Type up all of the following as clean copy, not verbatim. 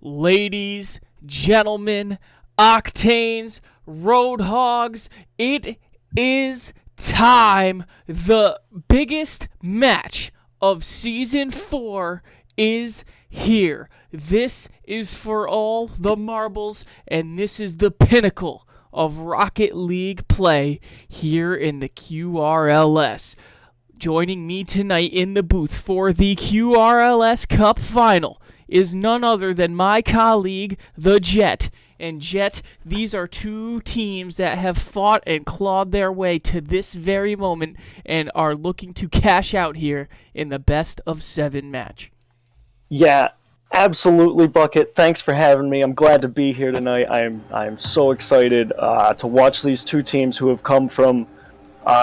Ladies, gentlemen, octanes, road hogs, it is time. The biggest match of season 4 is here. This is for all the marbles, and this is the pinnacle of Rocket League play here in the QRLS. Joining me tonight in the booth for the QRLS Cup final is none other than my colleague, the Jet. And Jet, these are two teams that have fought and clawed their way to this very moment and are looking to cash out here in the best of 7 match. Yeah, absolutely, Bucket. Thanks for having me. I'm glad to be here tonight. I'm so excited to watch these two teams who have come from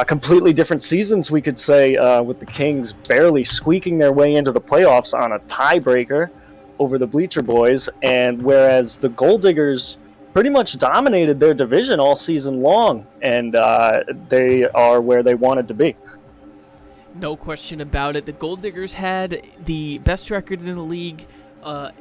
completely different seasons, we could say, with the Kings barely squeaking their way into the playoffs on a tiebreaker over the Bleacher Boys, and whereas the Gold Diggers pretty much dominated their division all season long, and they are where they wanted to be. No question about it. The Gold Diggers had the best record in the league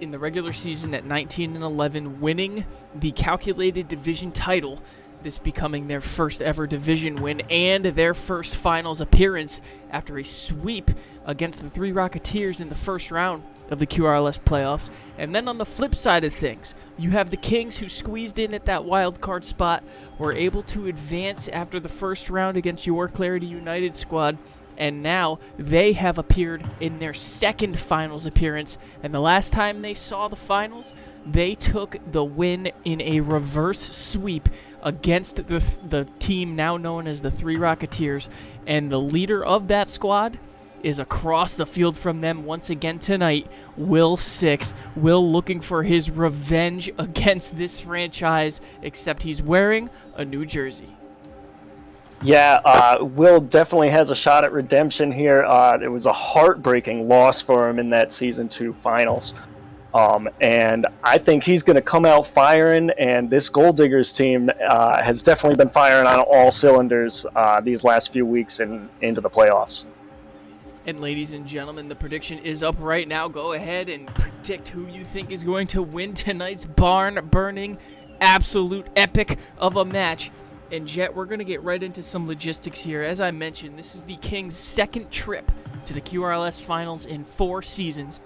in the regular season at 19-11, winning the calculated division title, this becoming their first ever division win and their first finals appearance after a sweep against the Three Rocketeers in the first round of the QRLS playoffs. And then on the flip side of things, you have the Kings, who squeezed in at that wild card spot, were able to advance after the first round against your Clarity United squad, and now they have appeared in their second finals appearance. And the last time they saw the finals, they took the win in a reverse sweep against the team now known as the Three Rocketeers. And the leader of that squad is across the field from them once again tonight, Will Six. Will looking for his revenge against this franchise, except he's wearing a new jersey. Yeah, Will definitely has a shot at redemption here. It was a heartbreaking loss for him in that Season 2 finals. And I think he's going to come out firing, and this Gold Diggers team has definitely been firing on all cylinders these last few weeks and into the playoffs. And ladies and gentlemen, the prediction is up right now. Go ahead and predict who you think is going to win tonight's barn-burning, absolute epic of a match. And Jet, we're going to get right into some logistics here. As I mentioned, this is the Kings' second trip to the QRLS Finals in 4 seasons.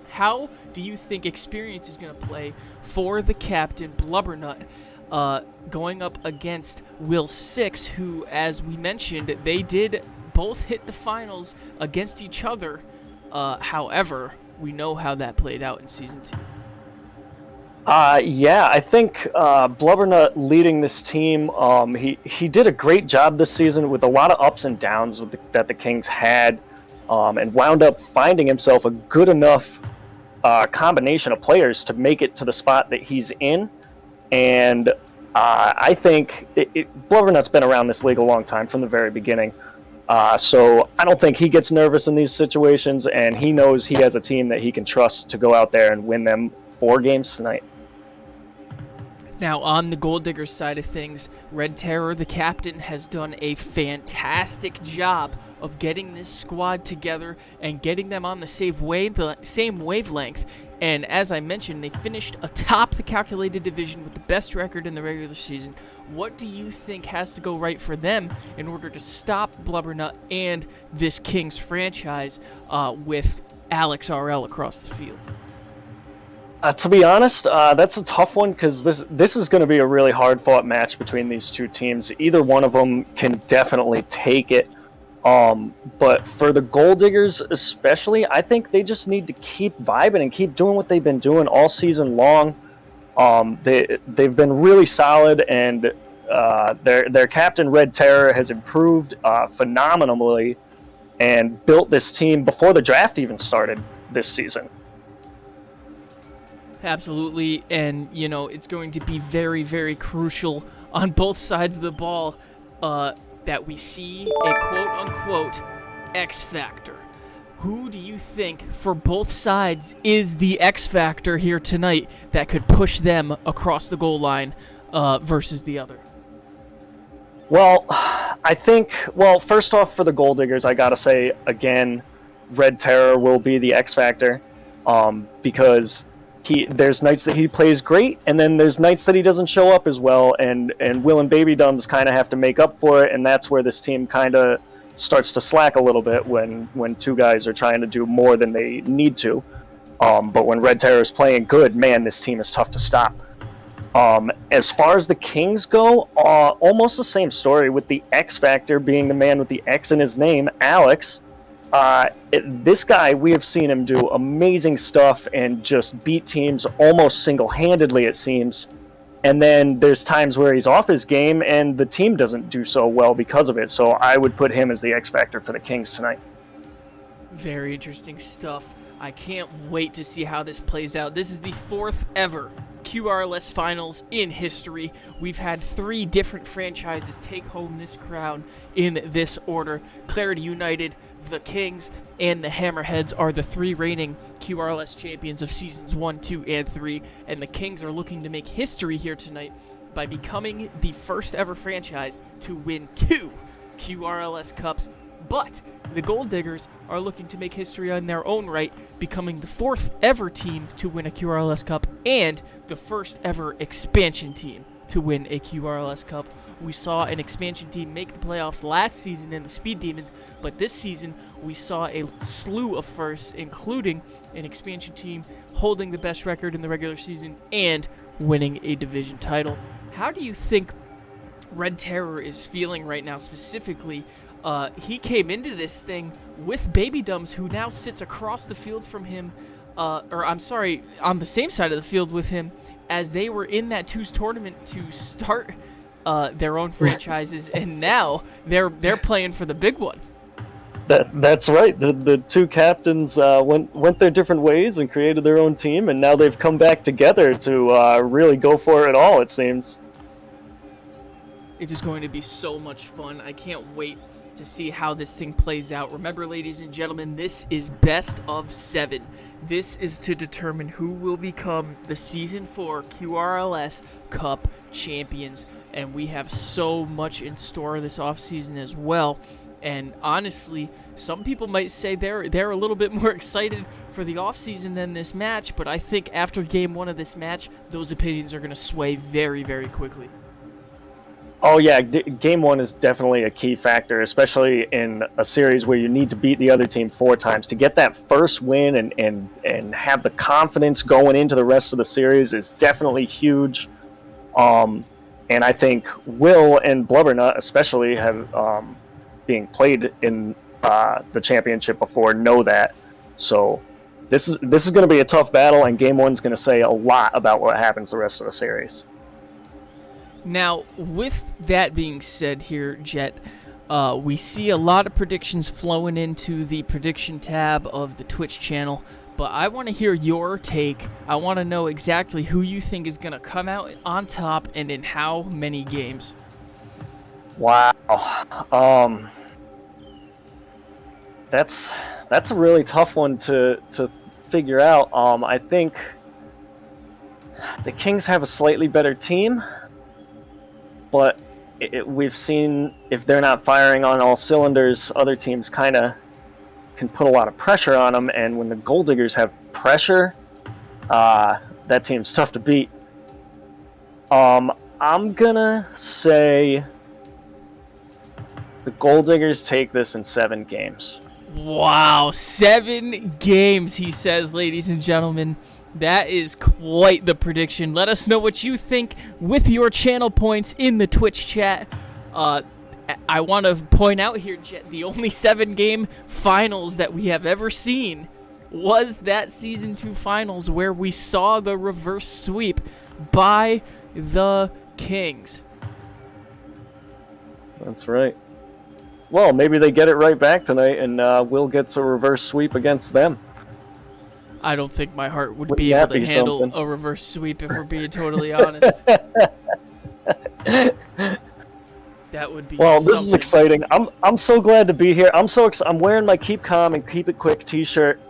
How do you think experience is going to play for the captain, Blubbernut, going up against Will Six, who, as we mentioned, they did both hit the finals against each other. However, we know how that played out in Season 2. Yeah, I think Blubbernut leading this team, he did a great job this season with a lot of ups and downs that the Kings had, and wound up finding himself a good enough combination of players to make it to the spot that he's in. And I think Blubbernut's been around this league a long time, from the very beginning. So I don't think he gets nervous in these situations, and he knows he has a team that he can trust to go out there and win them 4 games tonight. Now, on the Gold Diggers side of things, Red Terror, the captain, has done a fantastic job of getting this squad together and getting them on the same wavelength. And as I mentioned, they finished atop the calculated division with the best record in the regular season. What do you think has to go right for them in order to stop Blubbernut and this Kings franchise with Alex RL across the field? To be honest, that's a tough one, because this is going to be a really hard-fought match between these two teams. Either one of them can definitely take it. But for the Gold Diggers especially, I think they just need to keep vibing and keep doing what they've been doing all season long. They've been really solid, and their captain, Red Terror, has improved phenomenally and built this team before the draft even started this season. Absolutely, and it's going to be very, very crucial on both sides of the ball that we see a quote-unquote X Factor. Who do you think, for both sides, is the X Factor here tonight that could push them across the goal line versus the other? Well, I think, first off, for the Gold Diggers, I gotta say, again, Red Terror will be the X Factor, because there's nights that he plays great, and then there's nights that he doesn't show up as well, and Will and Baby Dumbs kind of have to make up for it, and that's where this team kind of starts to slack a little bit when two guys are trying to do more than they need to. But when Red Terror is playing good, man, this team is tough to stop. As far as the Kings go, almost the same story, with the X Factor being the man with the X in his name, Alex. This guy, we have seen him do amazing stuff and just beat teams almost single-handedly, it seems. And then there's times where he's off his game and the team doesn't do so well because of it. So I would put him as the X Factor for the Kings tonight. Very interesting stuff. I can't wait to see how this plays out. This is the 4th ever QRLS Finals in history. We've had 3 different franchises take home this crown in this order. Clarity United, the Kings, and the Hammerheads are the 3 reigning QRLS champions of seasons 1, 2, and 3, and the Kings are looking to make history here tonight by becoming the first ever franchise to win 2 QRLS Cups. But the Gold Diggers are looking to make history on their own right, becoming the 4th ever team to win a QRLS Cup and the first ever expansion team to win a QRLS Cup. We saw an expansion team make the playoffs last season in the Speed Demons, but this season we saw a slew of firsts, including an expansion team holding the best record in the regular season and winning a division title. How do you think Red Terror is feeling right now specifically? He came into this thing with Baby Dumbs, who now sits across the field from him, on the same side of the field with him, as they were in that twos tournament to start their own franchises, and now they're playing for the big one. That's right. The 2 captains went their different ways and created their own team, and now they've come back together to really go for it all, it seems. It is going to be so much fun. I can't wait to see how this thing plays out. Remember, ladies and gentlemen, this is best of 7. This is to determine who will become the Season 4 QRLS Cup champions, and we have so much in store this offseason as well. And honestly, some people might say they're a little bit more excited for the offseason than this match, but I think after Game 1 of this match, those opinions are going to sway very, very quickly. Oh yeah, Game 1 is definitely a key factor, especially in a series where you need to beat the other team 4 times. To get that first win and have the confidence going into the rest of the series is definitely huge. And I think Will and Blubbernut especially have, being played in the championship before, know that. So this is going to be a tough battle, and Game 1 is going to say a lot about what happens the rest of the series. Now, with that being said here, Jet, we see a lot of predictions flowing into the prediction tab of the Twitch channel, but I want to hear your take. I want to know exactly who you think is going to come out on top and in how many games. Wow. That's a really tough one to figure out. I think the Kings have a slightly better team, but we've seen if they're not firing on all cylinders, other teams kind of can put a lot of pressure on them, and when the Gold Diggers have pressure, that team's tough to beat. I'm gonna say the Gold Diggers take this in 7 games. Wow, 7 games, he says, ladies and gentlemen. That is quite the prediction. Let us know what you think with your channel points in the Twitch chat. I want to point out here, Jet, the only 7-game finals that we have ever seen was that Season 2 finals where we saw the reverse sweep by the Kings. That's right. Well, maybe they get it right back tonight, and Will gets a reverse sweep against them. I don't think my heart would be able to handle a reverse sweep, if we're being totally honest. That would be well, this something. Is exciting. I'm so glad to be here. I'm wearing my Keep Calm and Keep It Quick t-shirt,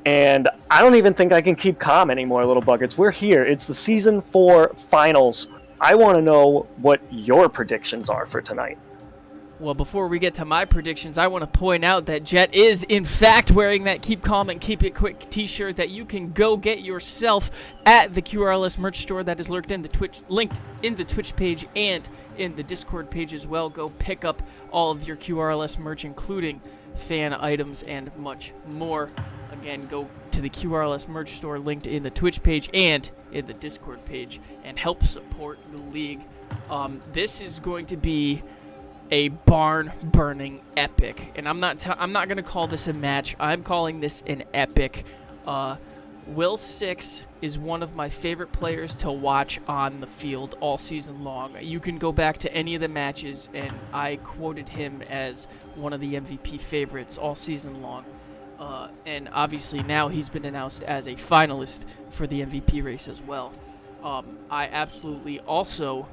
and I don't even think I can keep calm anymore, Little Buckets. We're here. It's the Season 4 finals. I want to know what your predictions are for tonight. Well, before we get to my predictions, I want to point out that Jet is, in fact, wearing that Keep Calm and Keep It Quick t-shirt that you can go get yourself at the QRLS merch store that is linked in the Twitch page and in the Discord page as well. Go pick up all of your QRLS merch, including fan items and much more. Again, go to the QRLS merch store linked in the Twitch page and in the Discord page and help support the league. This is going to be a barn-burning epic, and I'm not going to call this a match. I'm calling this an epic. Will Six is one of my favorite players to watch on the field all season long. You can go back to any of the matches, and I quoted him as one of the MVP favorites all season long. And obviously now he's been announced as a finalist for the MVP race as well. I absolutely also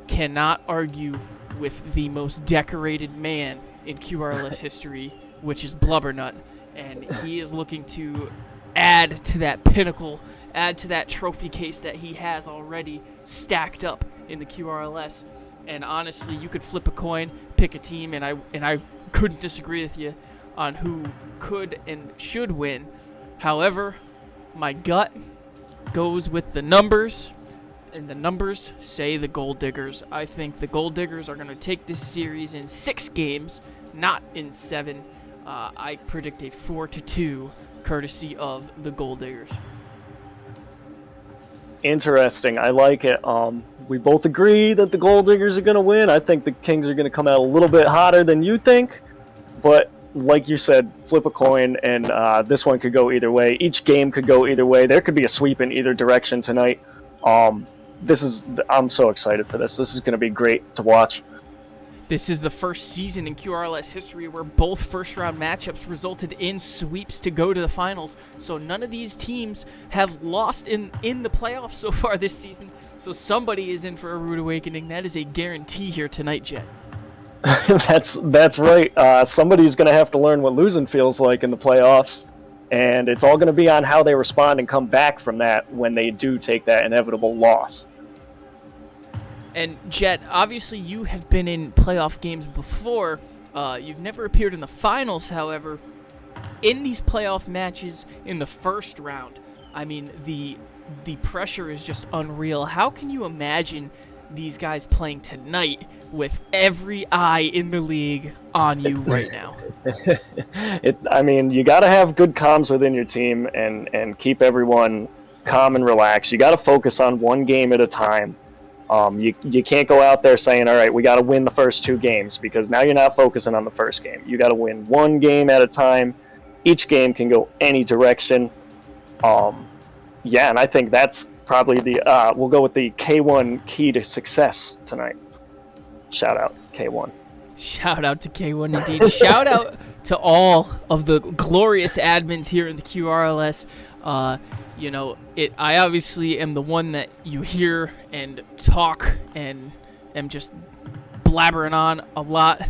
cannot argue with the most decorated man in QRLS history, which is Blubbernut, and he is looking to add to that pinnacle, add to that trophy case that he has already stacked up in the QRLS. And honestly, you could flip a coin, pick a team, and I couldn't disagree with you on who could and should win. However, my gut goes with the numbers, and the numbers say the Gold Diggers. I think the Gold Diggers are going to take this series in 6 games, not in 7. I predict a 4-2, courtesy of the Gold Diggers. Interesting. I like it. We both agree that the Gold Diggers are going to win. I think the Kings are going to come out a little bit hotter than you think, but like you said, flip a coin, and this one could go either way. Each game could go either way. There could be a sweep in either direction tonight. I'm so excited for this. This is going to be great to watch. This is the first season in QRLS history where both first-round matchups resulted in sweeps to go to the finals. So none of these teams have lost in the playoffs so far this season. So somebody is in for a rude awakening. That is a guarantee here tonight, Jet. That's right. Somebody's going to have to learn what losing feels like in the playoffs. And it's all going to be on how they respond and come back from that when they do take that inevitable loss. And Jet, obviously you have been in playoff games before. You've never appeared in the finals, however. In these playoff matches in the first round, I mean, the pressure is just unreal. How can you imagine these guys playing tonight with every eye in the league on you right now? I mean, you got to have good comms within your team and keep everyone calm and relaxed. You got to focus on one game at a time. You can't go out there saying, all right, we got to win the first 2 games, because now you're not focusing on the first game. You got to win one game at a time. Each game can go any direction. And I think that's probably we'll go with the K1 key to success tonight. Shout out K1. Shout out to K1 indeed. Shout out to all of the glorious admins here in the QRLS. I obviously am the one that you hear and talk and am just blabbering on a lot.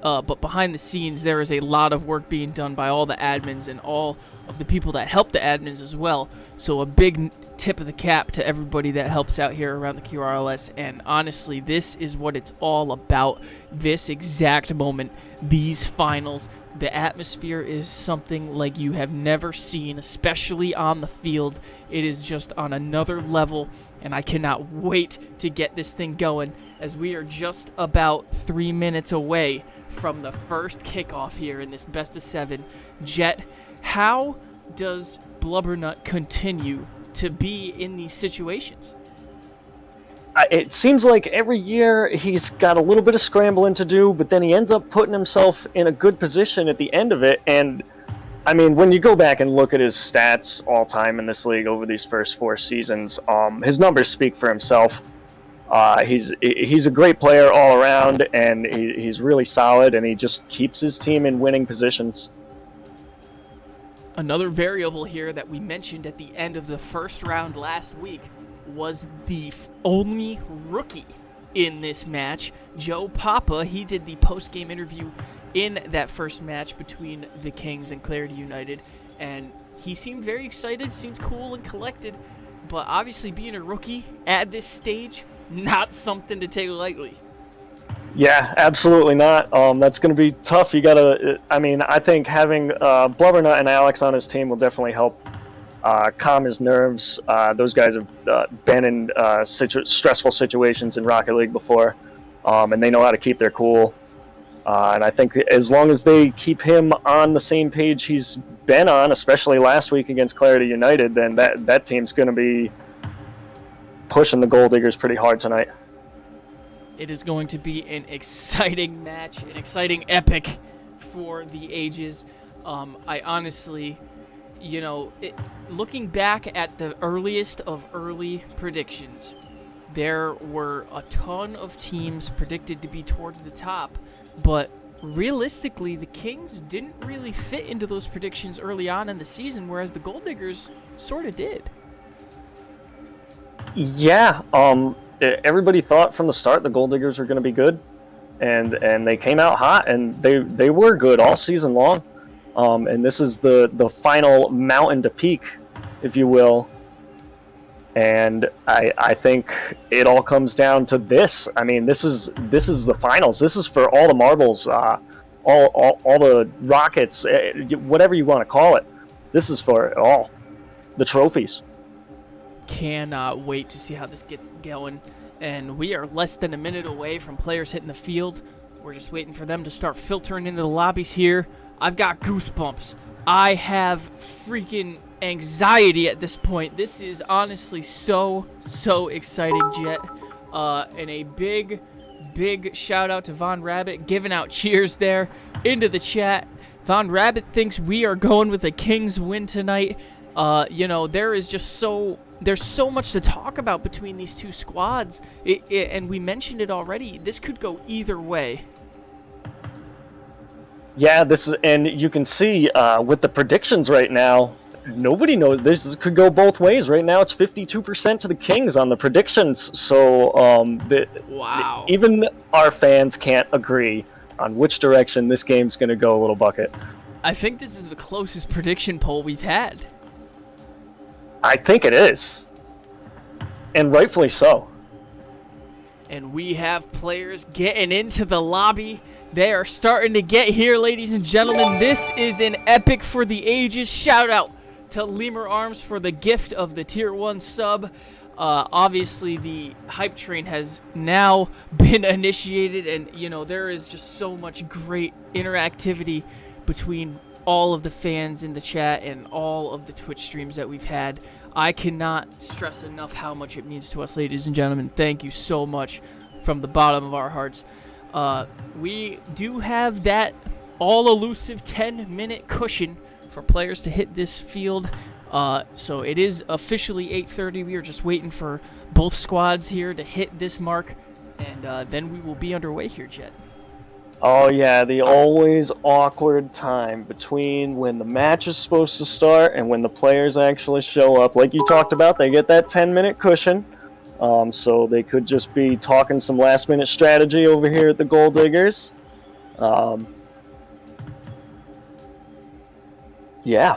But behind the scenes, there is a lot of work being done by all the admins and all of the people that help the admins as well. So a big tip of the cap to everybody that helps out here around the QRLS. And honestly, this is what it's all about. This exact moment, these finals, the atmosphere is something like you have never seen, especially on the field. It is just on another level, and I cannot wait to get this thing going, as we are just about 3 minutes away from the first kickoff here in this best of 7. Jet, how does Blubbernut continue to be in these situations? It seems like every year he's got a little bit of scrambling to do, but then he ends up putting himself in a good position at the end of it. And I mean, when you go back and look at his stats all time in this league over these first 4 seasons, his numbers speak for himself. He's a great player all around, and he's really solid, and he just keeps his team in winning positions. Another variable here that we mentioned at the end of the first round last week was the only rookie in this match, Joe Papa. He did the post-game interview in that first match between the Kings and Clarity United, and he seemed very excited, seemed cool and collected, but obviously being a rookie at this stage, not something to take lightly. Yeah, absolutely not. That's going to be tough. You got to. I mean, I think having Blubbernut and Alex on his team will definitely help calm his nerves. Those guys have been in stressful situations in Rocket League before, and they know how to keep their cool. And I think as long as they keep him on the same page he's been on, especially last week against Clarity United, then that team's going to be pushing the Gold Diggers pretty hard tonight. It is going to be an exciting match, an exciting epic for the ages. I honestly, looking back at the earliest of early predictions, there were a ton of teams predicted to be towards the top, but realistically, the Kings didn't really fit into those predictions early on in the season, whereas the Gold Diggers sort of did. Yeah, everybody thought from the start the Gold Diggers were going to be good, and they came out hot, and they were good all season long. And this is the final mountain to peak, if you will. And I think it all comes down to this. I mean, this is the finals. This is for all the marbles, all the rockets, whatever you want to call it. This is for it all, the trophies. Cannot wait to see how this gets going. And we are less than a minute away from players hitting the field. We're just waiting for them to start filtering into the lobbies here. I've got goosebumps. I have freaking anxiety at this point. This is honestly so exciting, Jet. And a big shout out to Von Rabbit giving out cheers there into the chat. Von Rabbit thinks we are going with a Kings win tonight. There is just there's so much to talk about between these two squads. And we mentioned it already. This could go either way. Yeah, and you can see with the predictions right now, nobody knows. This could go both ways. Right now, it's 52% to the Kings on the predictions. So wow. Even our fans can't agree on which direction this game's going to go, Little Bucket. I think this is the closest prediction poll we've had. I think it is. And rightfully so. And we have players getting into the lobby. They are starting to get here, ladies and gentlemen. This is an epic for the ages. Shout out to Lemur Arms for the gift of the Tier 1 sub. Obviously, the hype train has now been initiated, and, there is just so much great interactivity between all of the fans in the chat and all of the Twitch streams that we've had. I cannot stress enough how much it means to us, ladies and gentlemen. Thank you so much from the bottom of our hearts. We do have that all-elusive 10-minute cushion for players to hit this field. So it is officially 8:30. We are just waiting for both squads here to hit this mark, and then we will be underway here, Jet. Oh, yeah, the always awkward time between when the match is supposed to start and when the players actually show up. Like you talked about, they get that 10-minute cushion. So they could just be talking some last-minute strategy over here at the Gold Diggers. Yeah.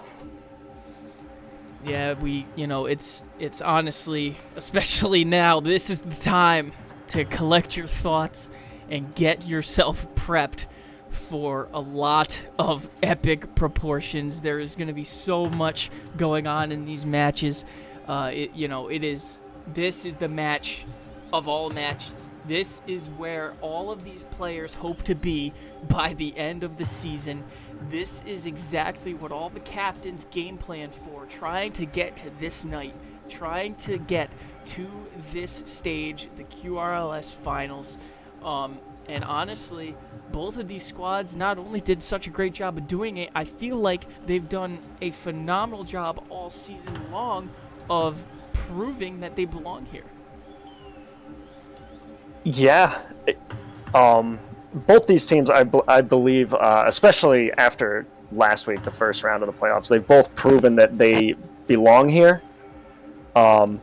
Yeah, it's honestly, especially now, this is the time to collect your thoughts and get yourself prepped for a lot of epic proportions. There is going to be so much going on in these matches. This is the match of all matches. This is where all of these players hope to be by the end of the season. This is exactly what all the captains game planned for, trying to get to this night, trying to get to this stage, the QRLS finals. And honestly, both of these squads not only did such a great job of doing it, I feel like they've done a phenomenal job all season long of proving that they belong here. Yeah. Both these teams, I believe, especially after last week, the first round of the playoffs, they've both proven that they belong here. Like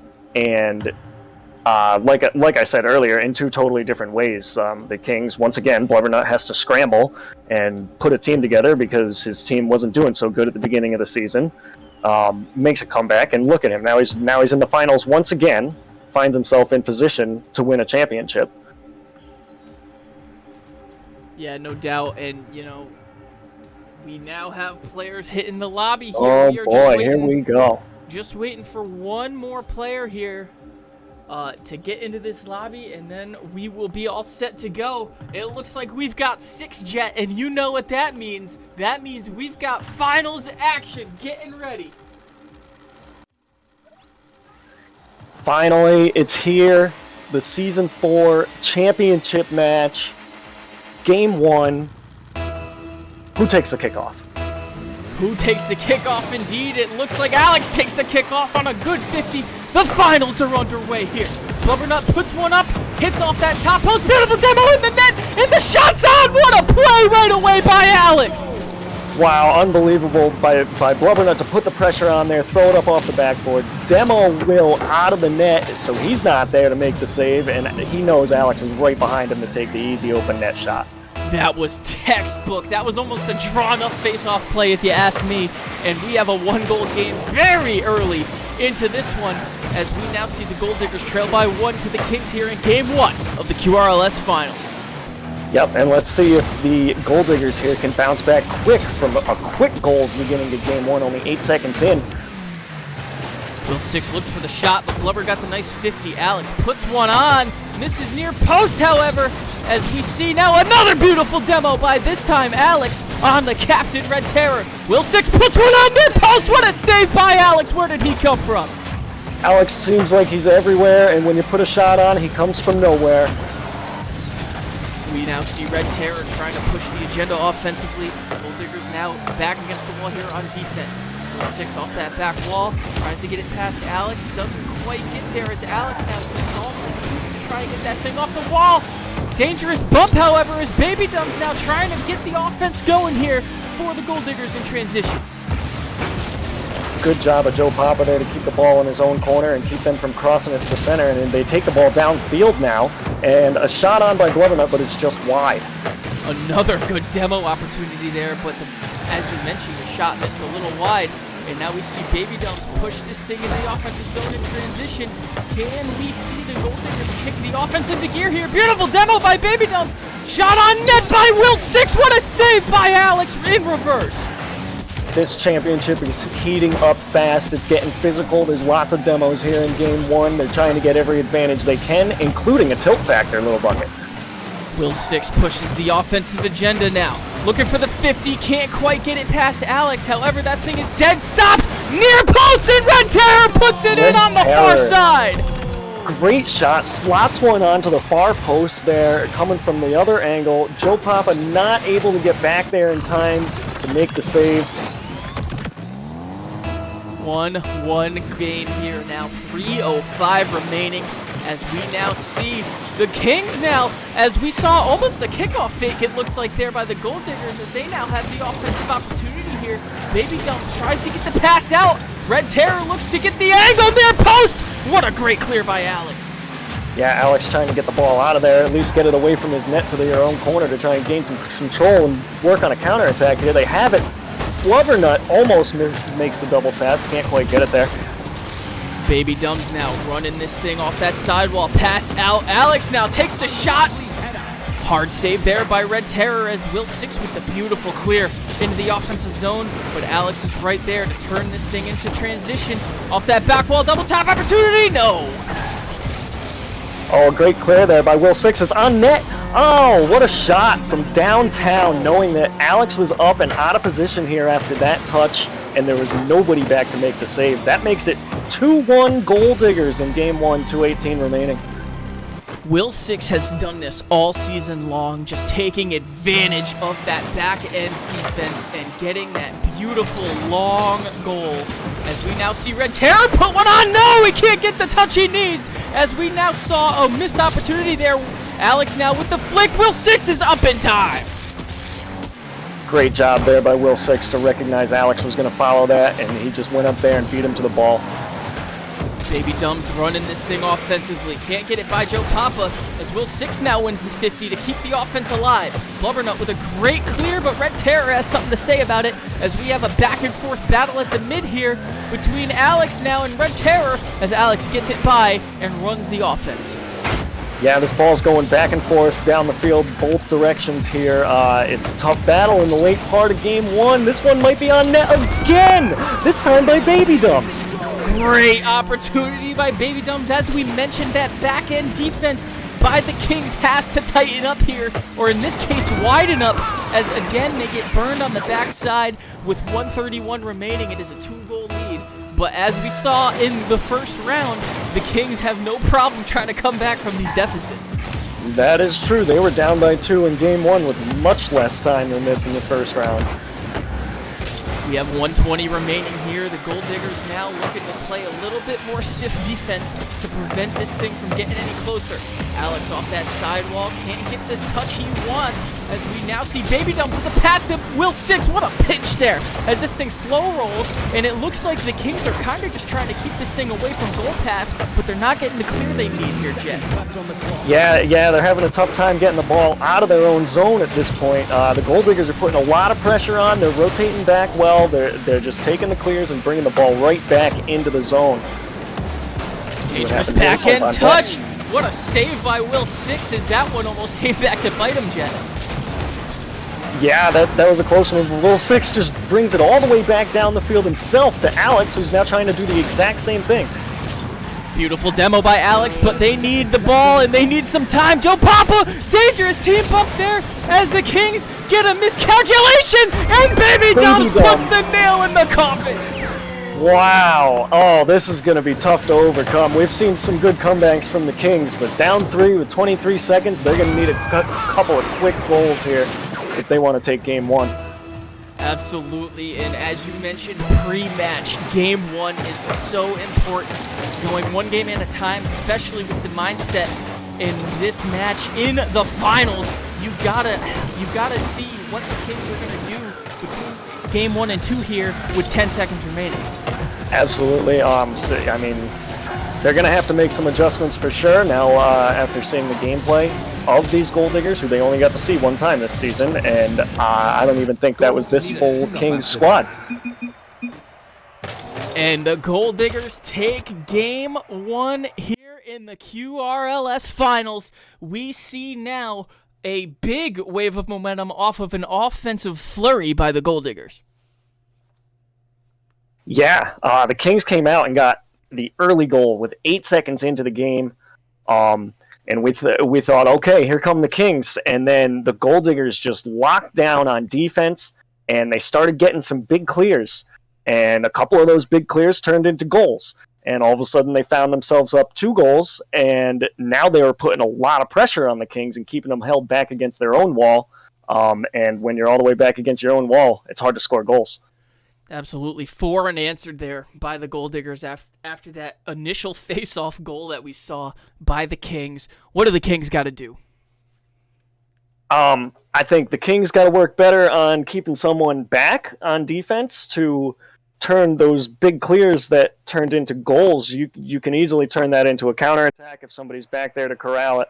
I said earlier, in two totally different ways. The Kings, once again, Blubbernut has to scramble and put a team together because his team wasn't doing so good at the beginning of the season. Makes a comeback, and look at him. Now he's in the finals once again, finds himself in position to win a championship. Yeah, no doubt. And, you know, we now have players hitting the lobby here. Oh We are boy, here we go. Just waiting for one more player here to get into this lobby, and then we will be all set to go. It looks like we've got 6 jet, and you know what that means. That means we've got finals action getting ready. Finally, it's here. The Season 4 championship match. Game 1. Who takes the kickoff? Who takes the kickoff? Indeed, it looks like Alex takes the kickoff on a good 50. The finals are underway here. Bubbernut puts one up, hits off that top post. Beautiful demo in the net, and the shot's on. What a play right away by Alex. Wow, unbelievable by Bubbernut to put the pressure on there, throw it up off the backboard. Demo will out of the net, so he's not there to make the save, and he knows Alex is right behind him to take the easy open net shot. That was textbook. That was almost a drawn-up face-off play, if you ask me. And we have a 1-goal game very early into this one, as we now see the Gold Diggers trail by 1 to the Kings here in Game 1 of the QRLS Finals. Yep, and let's see if the Gold Diggers here can bounce back quick from a quick goal beginning to Game 1, only 8 seconds in. Will 6 looked for the shot, but Blubber got the nice 50. Alex puts one on, misses near post, however, as we see now another beautiful demo by this time Alex on the captain, Red Terror. Will 6 puts one on near post. What a save by Alex. Where did he come from? Alex seems like he's everywhere, and when you put a shot on, he comes from nowhere. We now see Red Terror trying to push the agenda offensively. Gold Diggers now back against the wall here on defense. Will 6 off that back wall, tries to get it past Alex, doesn't quite get there as Alex now takes all the keys to try and get that thing off the wall. Dangerous bump, however, as Baby Dumb's now trying to get the offense going here for the Gold Diggers in transition. Good job of Joe Papa there to keep the ball in his own corner and keep them from crossing it to the center. And they take the ball downfield now, and a shot on by Glovenut, but it's just wide. Another good demo opportunity there, but as you mentioned, the shot missed a little wide. And now we see Baby Dumps push this thing in the offensive zone in transition. Can we see the Gold Diggers kick the offense into gear here? Beautiful demo by Baby Dumps. Shot on net by Will 6. What a save by Alex in reverse. This championship is heating up fast. It's getting physical. There's lots of demos here in Game 1. They're trying to get every advantage they can, including a tilt factor, Little Bucket. Will 6 pushes the offensive agenda now. Looking for the 50, can't quite get it past Alex. However, that thing is dead stopped. Near post, and Red Terror puts it in on the far side. Great shot, slots one onto the far post there, coming from the other angle. Joe Papa not able to get back there in time to make the save. 1-1 game here now, 3:05 remaining, as we now see the Kings now, as we saw almost a kickoff fake, it looked like there by the Gold Diggers, as they now have the offensive opportunity here. Baby Dumps tries to get the pass out. Red Terror looks to get the angle near post. What a great clear by Alex. Yeah, Alex trying to get the ball out of there, at least get it away from his net to their own corner to try and gain some control and work on a counterattack here. They have it. Blubernut almost makes the double tap. Can't quite get it there. Baby Dumb's now running this thing off that sidewall. Pass out. Alex now takes the shot. Hard save there by Red Terror as Will 6 with the beautiful clear into the offensive zone. But Alex is right there to turn this thing into transition. Off that back wall, double tap opportunity. No. Oh, great clear there by Will 6. It's on net. Oh, what a shot from downtown, knowing that Alex was up and out of position here after that touch, and there was nobody back to make the save. That makes it 2-1 Gold Diggers in Game 1, 2:18 remaining. Will 6 has done this all season long, just taking advantage of that back-end defense and getting that beautiful long goal. As we now see Red Terror put one on. No, he can't get the touch he needs. As we now saw a missed opportunity there. Alex now with the flick. Will 6 is up in time. Great job there by Will 6 to recognize Alex was going to follow that, and he just went up there and beat him to the ball. Baby Dumb's running this thing offensively. Can't get it by Joe Papa as Will 6 now wins the 50 to keep the offense alive. Blubbernut with a great clear, but Red Terror has something to say about it as we have a back and forth battle at the mid here between Alex now and Red Terror as Alex gets it by and runs the offense. Yeah, this ball's going back and forth down the field, both directions here. It's a tough battle in the late part of game one. This one might be on net again, this time by Baby Dumps. Great opportunity by Baby Dumbs. As we mentioned, that back-end defense by the Kings has to tighten up here, or in this case, widen up, as again, they get burned on the backside with 1:31 remaining. It is a 2-goal lead. But as we saw in the first round, the Kings have no problem trying to come back from these deficits. That is true. They were down by 2 in game one with much less time than this in the first round. We have 1:20 remaining here. The Gold Diggers now looking to play a little bit more stiff defense to prevent this thing from getting any closer. Alex off that sidewall, can't get the touch he wants, as we now see Baby Dumps with the pass to Will Six. What a pitch there, as this thing slow rolls, and it looks like the Kings are kind of just trying to keep this thing away from goal path, but they're not getting the clear they need here, Jet. Yeah, they're having a tough time getting the ball out of their own zone at this point. The Gold Diggers are putting a lot of pressure on. They're rotating back well. They're just taking the clears and bringing the ball right back into the zone. Dangerous backhand touch. What a save by Will Six, as that one almost came back to bite him, Jet. Yeah, that was a close one. Will Six just brings it all the way back down the field himself to Alex, who's now trying to do the exact same thing. Beautiful demo by Alex, but they need the ball and they need some time. Joe Papa, dangerous team up there as the Kings get a miscalculation, and Baby Dumps puts the nail in the coffin. Wow. Oh, this is going to be tough to overcome. We've seen some good comebacks from the Kings, but down 3 with 23 seconds, they're going to need a couple of quick goals here if they want to take game one. Absolutely, and as you mentioned pre-match, game one is so important. Going one game at a time, especially with the mindset in this match in the finals, you gotta see what the Kings are gonna do between game 1 and 2 here with 10 seconds remaining. Absolutely. So, I mean, they're going to have to make some adjustments for sure now after seeing the gameplay of these Gold Diggers, who they only got to see one time this season, and I don't even think that was this full Kings squad. And the Gold Diggers take game 1 here in the QRLS Finals. We see now a big wave of momentum off of an offensive flurry by the Gold Diggers. Yeah, the Kings came out and got the early goal with 8 seconds into the game, and we thought, okay, here come the Kings, and then the Gold Diggers just locked down on defense, and they started getting some big clears, and a couple of those big clears turned into goals, and all of a sudden they found themselves up 2 goals, and now they were putting a lot of pressure on the Kings and keeping them held back against their own wall, and when you're all the way back against your own wall, it's hard to score goals. Absolutely. 4 unanswered there by the Gold Diggers after that initial face-off goal that we saw by the Kings. What do the Kings got to do? I think the Kings got to work better on keeping someone back on defense to turn those big clears that turned into goals. You can easily turn that into a counterattack if somebody's back there to corral it.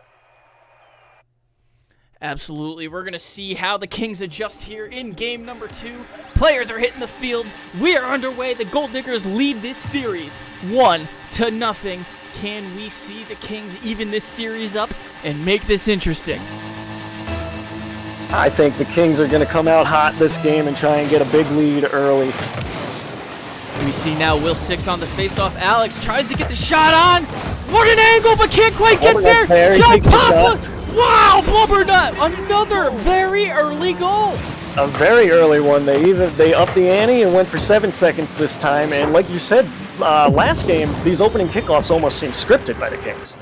Absolutely. We're going to see how the Kings adjust here in game number 2. Players are hitting the field. We are underway. The Gold Diggers lead this series 1-0. Can we see the Kings even this series up and make this interesting? I think the Kings are going to come out hot this game and try and get a big lead early. We see now Will Six on the face-off. Alex tries to get the shot on. What an angle, but can't quite get there. Joe Papa! Wow, Blubber Nut! Another very early goal. A very early one. They upped the ante and went for 7 seconds this time. And like you said, last game, these opening kickoffs almost seem scripted by the Kings.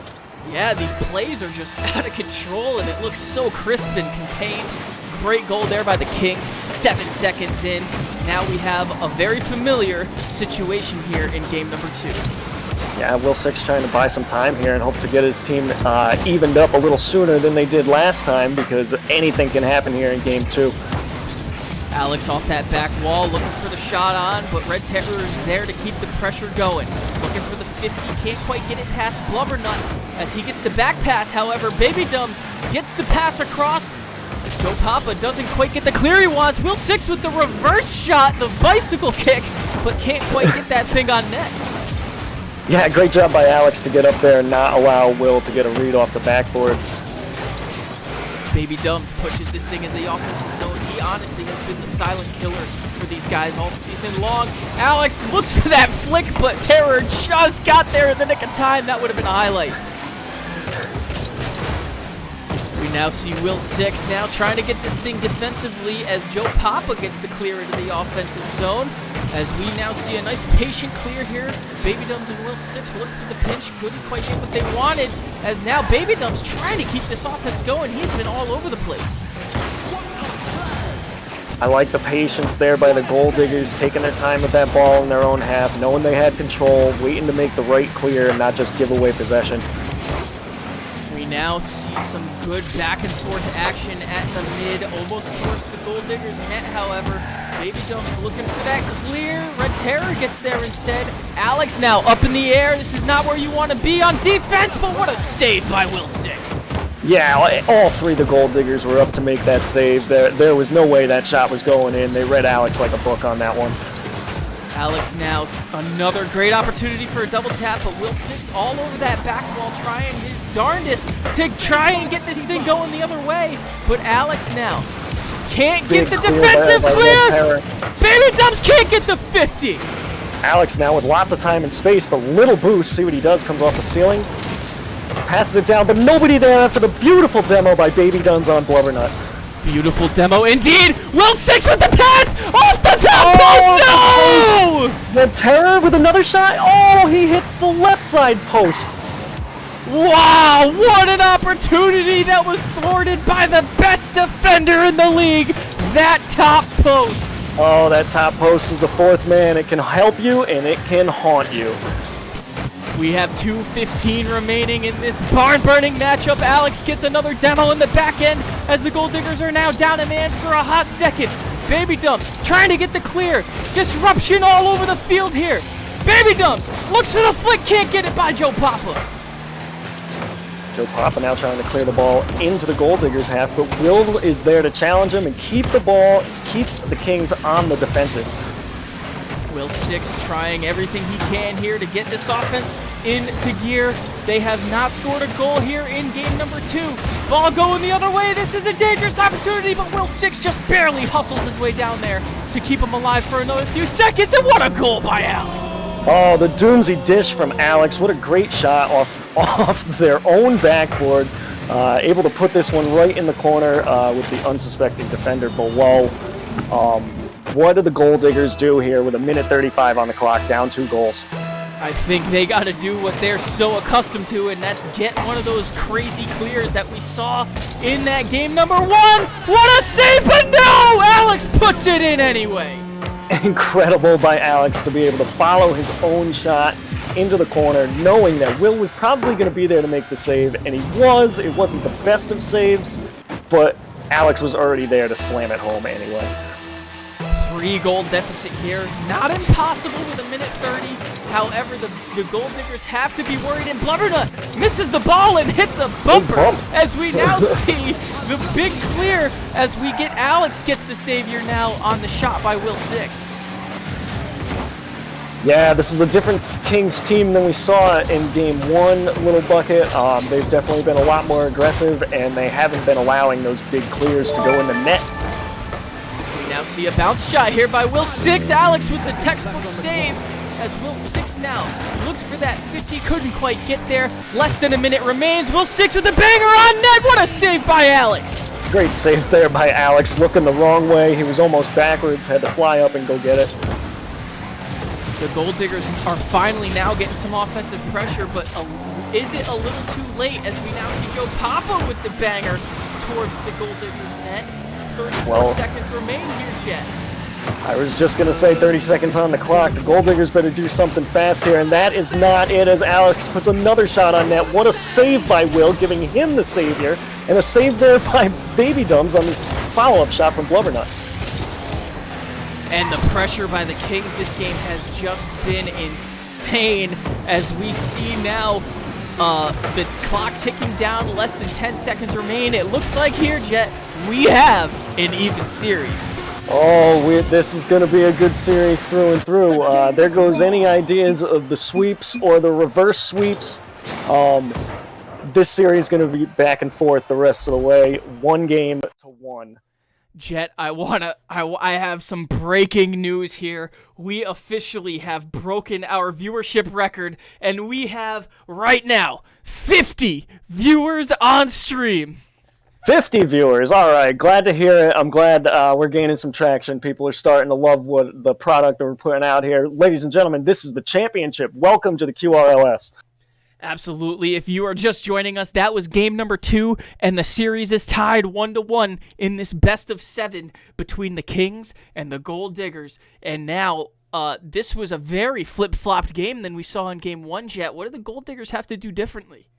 Yeah, these plays are just out of control, and it looks so crisp and contained. Great goal there by the Kings. 7 seconds in. Now we have a very familiar situation here in game number 2. Yeah, Will Six trying to buy some time here and hope to get his team evened up a little sooner than they did last time, because anything can happen here in game 2. Alex off that back wall, looking for the shot on, but Red Terror is there to keep the pressure going. Looking for the 50, can't quite get it past Blubbernut as he gets the back pass. However, Baby Dumbs gets the pass across. Joe Papa doesn't quite get the clear he wants. Will Six with the reverse shot, the bicycle kick, but can't quite get that thing on net. Yeah, great job by Alex to get up there and not allow Will to get a read off the backboard. Baby Dumbs pushes this thing in the offensive zone. He honestly has been the silent killer for these guys all season long. Alex looked for that flick, but Terror just got there in the nick of time. That would have been a highlight. We now see Will Six now trying to get this thing defensively as Joe Papa gets the clear into the offensive zone. As we now see a nice patient clear here. Baby Dumbs and Will Six look for the pinch. Couldn't quite get what they wanted. As now Baby Dumbs trying to keep this offense going. He's been all over the place. I like the patience there by the Gold Diggers, taking their time with that ball in their own half, knowing they had control, waiting to make the right clear and not just give away possession. We now see some good back and forth action at the mid, almost towards the Gold Diggers net, however. Baby Dumbs looking for that clear. Red Terror gets there instead. Alex now up in the air. This is not where you want to be on defense, but what a save by Will Six. Yeah, all three of the Gold Diggers were up to make that save. There was no way that shot was going in. They read Alex like a book on that one. Alex now, another great opportunity for a double tap, but Will Six all over that back wall trying his darndest to try and get this thing going the other way. But Alex now can't get the defensive clear. Baby Dumbs can't get the 50. Alex now with lots of time and space, but little boost. See what he does, comes off the ceiling. Passes it down, but nobody there after the beautiful demo by Baby Dumbs on Blubbernut. Beautiful demo indeed. Will Six with the pass off the top post. No! The Terror with another shot. Oh, he hits the left side post. Wow, what an opportunity that was thwarted by the best defender in the league. That top post. Oh, that top post is the fourth man. It can help you and it can haunt you. We have 2:15 remaining in this barn-burning matchup. Alex gets another demo in the back end as the Gold Diggers are now down a man for a hot second. Baby Dumbs trying to get the clear. Disruption all over the field here. Baby Dumbs looks for the flick, can't get it by Joe Papa. Joe Papa now trying to clear the ball into the Gold Diggers half, but Will is there to challenge him and keep the ball, keep the Kings on the defensive. Will Six trying everything he can here to get this offense into gear. They have not scored a goal here in game number 2. Ball going the other way. This is a dangerous opportunity, but Will Six just barely hustles his way down there to keep him alive for another few seconds. And what a goal by Alex. Oh, the Doomsy dish from Alex. What a great shot off their own backboard. Able to put this one right in the corner with the unsuspecting defender below. What do the Gold Diggers do here with a minute 35 on the clock, down 2 goals? I think they got to do what they're so accustomed to, and that's get one of those crazy clears that we saw in that game number 1. What a save, but no! Alex puts it in anyway. Incredible by Alex to be able to follow his own shot into the corner, knowing that Will was probably going to be there to make the save, and he was. It wasn't the best of saves, but Alex was already there to slam it home anyway. 3-goal deficit here. Not impossible with a minute 30. However, the Gold Diggers have to be worried, and Blubbernut misses the ball and hits a bumper as we now see the big clear as we get Alex gets the savior now on the shot by Will Six. Yeah, this is a different Kings team than we saw in game 1, Little Bucket. They've definitely been a lot more aggressive, and they haven't been allowing those big clears to go in the net. Now see a bounce shot here by Will Six. Alex with the textbook save as Will Six now looked for that 50, couldn't quite get there. Less than a minute remains. Will Six with the banger on net. What a save by Alex. Great save there by Alex, looking the wrong way. He was almost backwards, had to fly up and go get it. The Gold Diggers are finally now getting some offensive pressure, but is it a little too late as we now see Joe Papa with the banger towards the Gold Diggers net? 34 seconds remain here, Jet. I was just going to say 30 seconds on the clock. The Gold Diggers better do something fast here, and that is not it as Alex puts another shot on net. What a save by Will, giving him the savior, and a save there by Baby Dumbs on the follow-up shot from Blubbernut. And the pressure by the Kings this game has just been insane as we see now the clock ticking down, less than 10 seconds remain. It looks like here, Jet, we have an even series. This is going to be a good series through and through. There goes any ideas of the sweeps or the reverse sweeps. This series is going to be back and forth the rest of the way. 1-1. Jet, I have some breaking news here. We officially have broken our viewership record, and we have, right now, 50 viewers on stream. 50 viewers. All right. Glad to hear it. I'm glad we're gaining some traction. People are starting to love the product that we're putting out here. Ladies and gentlemen, this is the championship. Welcome to the QRLS. Absolutely. If you are just joining us, that was game number 2, and the series is tied 1-1 in this best of 7 between the Kings and the Gold Diggers. And now, this was a very flip-flopped game than we saw in game 1, Jet. What do the Gold Diggers have to do differently?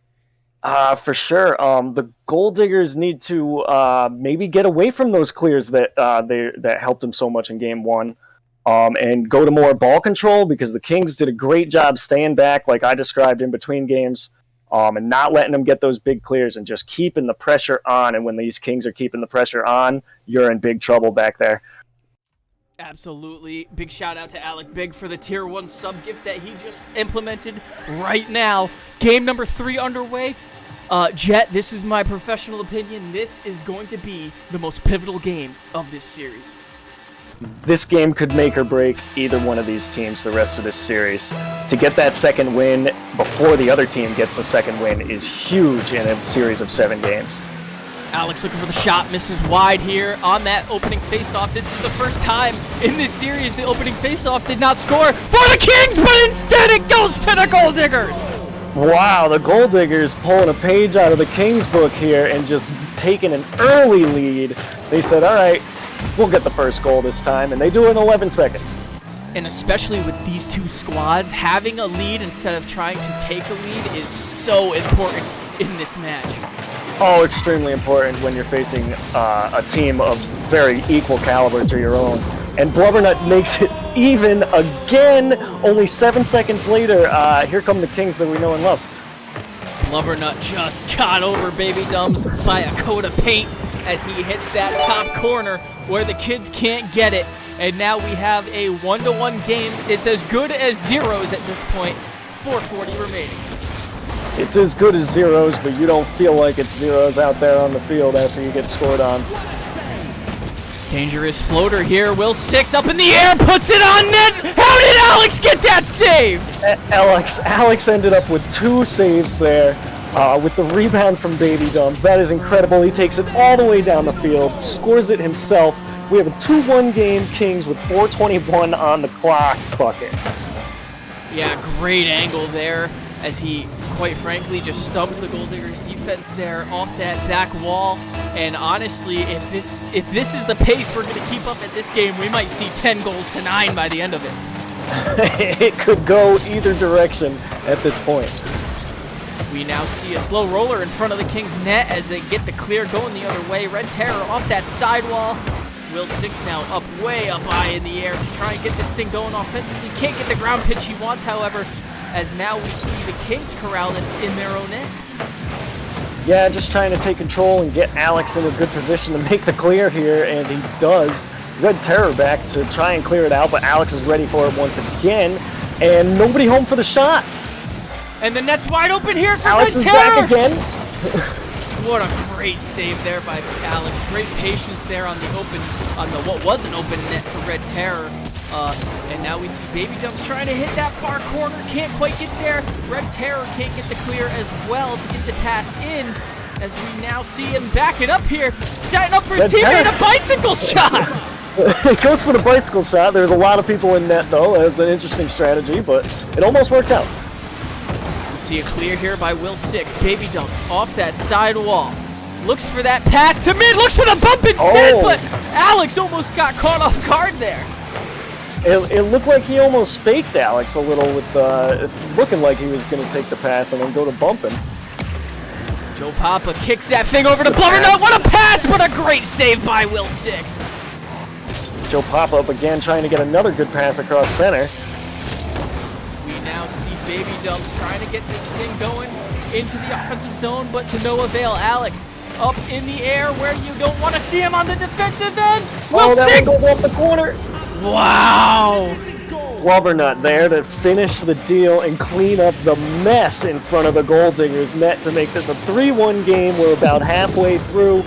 For sure. The Gold Diggers need to maybe get away from those clears that helped them so much in game 1. And go to more ball control, because the Kings did a great job staying back, like I described in between games, and not letting them get those big clears and just keeping the pressure on. And when these Kings are keeping the pressure on, you're in big trouble back there. Absolutely. Big shout out to Alec Big for the Tier 1 sub gift that he just implemented right now. Game number 3 underway. Jet, this is my professional opinion. This is going to be the most pivotal game of this series. This game could make or break either one of these teams the rest of this series. To get that second win before the other team gets the second win is huge in a series of 7 games. Alex looking for the shot, misses wide here on that opening faceoff. This is the first time in this series the opening faceoff did not score for the Kings, but instead it goes to the Gold Diggers. Wow, the Gold Diggers pulling a page out of the Kings book here and just taking an early lead. They said, all right, we'll get the first goal this time, and they do it in 11 seconds. And especially with these two squads, having a lead instead of trying to take a lead is so important in this match. Oh, extremely important when you're facing a team of very equal caliber to your own. And Blubbernut makes it even again, only 7 seconds later. Here come the Kings that we know and love. Blubbernut just got over Baby Dumbs by a coat of paint as he hits that top corner where the kids can't get it. And now we have a 1-1 game. It's as good as zeros at this point. 4:40 remaining. It's as good as zeros, but you don't feel like it's zeros out there on the field after you get scored on. Dangerous floater here. Will 6 up in the air, puts it on net. How did Alex get that save? Alex ended up with 2 saves there with the rebound from Baby Dumbs. That is incredible. He takes it all the way down the field, scores it himself. We have a 2-1 game, Kings with 4:21 on the clock. Bucket. Yeah, great angle there as he, quite frankly, just stumped the Gold Diggers defense there off that back wall. And honestly, if this is the pace we're going to keep up at this game, we might see 10 goals to 9 by the end of it. It could go either direction at this point. We now see a slow roller in front of the Kings net as they get the clear going the other way. Red Terror off that sidewall. Will 6 now up way up high in the air to try and get this thing going offensively. Can't get the ground pitch he wants, however, as now we see the Kings corral this in their own end. Yeah, just trying to take control and get Alex in a good position to make the clear here, and he does. Red Terror back to try and clear it out, but Alex is ready for it once again, and nobody home for the shot. And the net's wide open here for Alex Red is Terror. back again. What a great save there by Alex. Great patience there on the what was an open net for Red Terror. And now we see Baby Dumbs trying to hit that far corner. Can't quite get there. Red Terror can't get the clear as well to get the pass in. As we now see him backing up here, setting up for his teammate a bicycle shot. It goes for the bicycle shot. There's a lot of people in net though. It's an interesting strategy, but it almost worked out. See a clear here by Will 6. Baby Dumps off that side wall. Looks for that pass to mid. Looks for the bump instead, but Alex almost got caught off guard there. It looked like he almost faked Alex a little with looking like he was going to take the pass and then go to bump him. Joe Papa kicks that thing over to Blubbernut. What a pass, but a great save by Will 6. Joe Papa up again trying to get another good pass across center. We now see Baby Dumps trying to get this thing going into the offensive zone, but to no avail. Alex up in the air where you don't want to see him on the defensive end. Will that one goes off the corner. Wow. Blubbernut there to finish the deal and clean up the mess in front of the Gold Diggers net to make this a 3-1 game. We're about halfway through.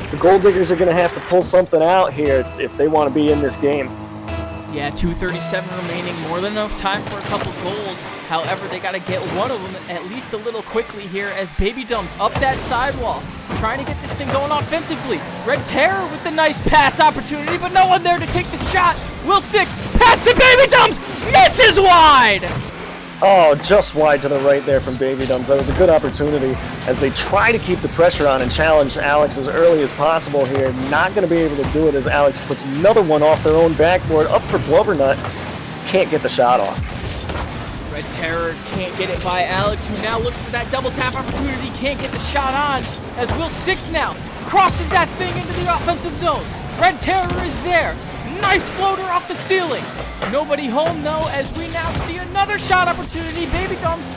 The Gold Diggers are going to have to pull something out here if they want to be in this game. Yeah, 2:37 remaining, more than enough time for a couple goals. However, they got to get one of them at least a little quickly here as Baby Dumbs up that sidewall, trying to get this thing going offensively. Red Terror with the nice pass opportunity, but no one there to take the shot. Will Six, pass to Baby Dumbs, misses wide! Oh, just wide to the right there from Baby Dumbs. That was a good opportunity as they try to keep the pressure on and challenge Alex as early as possible here. Not going to be able to do it as Alex puts another one off their own backboard. Up for Blubbernut. Can't get the shot off. Red Terror can't get it by Alex, who now looks for that double tap opportunity. Can't get the shot on as Will Six now crosses that thing into the offensive zone. Red Terror is there. Nice floater off the ceiling. Nobody home though as we now see another shot opportunity. Baby Dumbs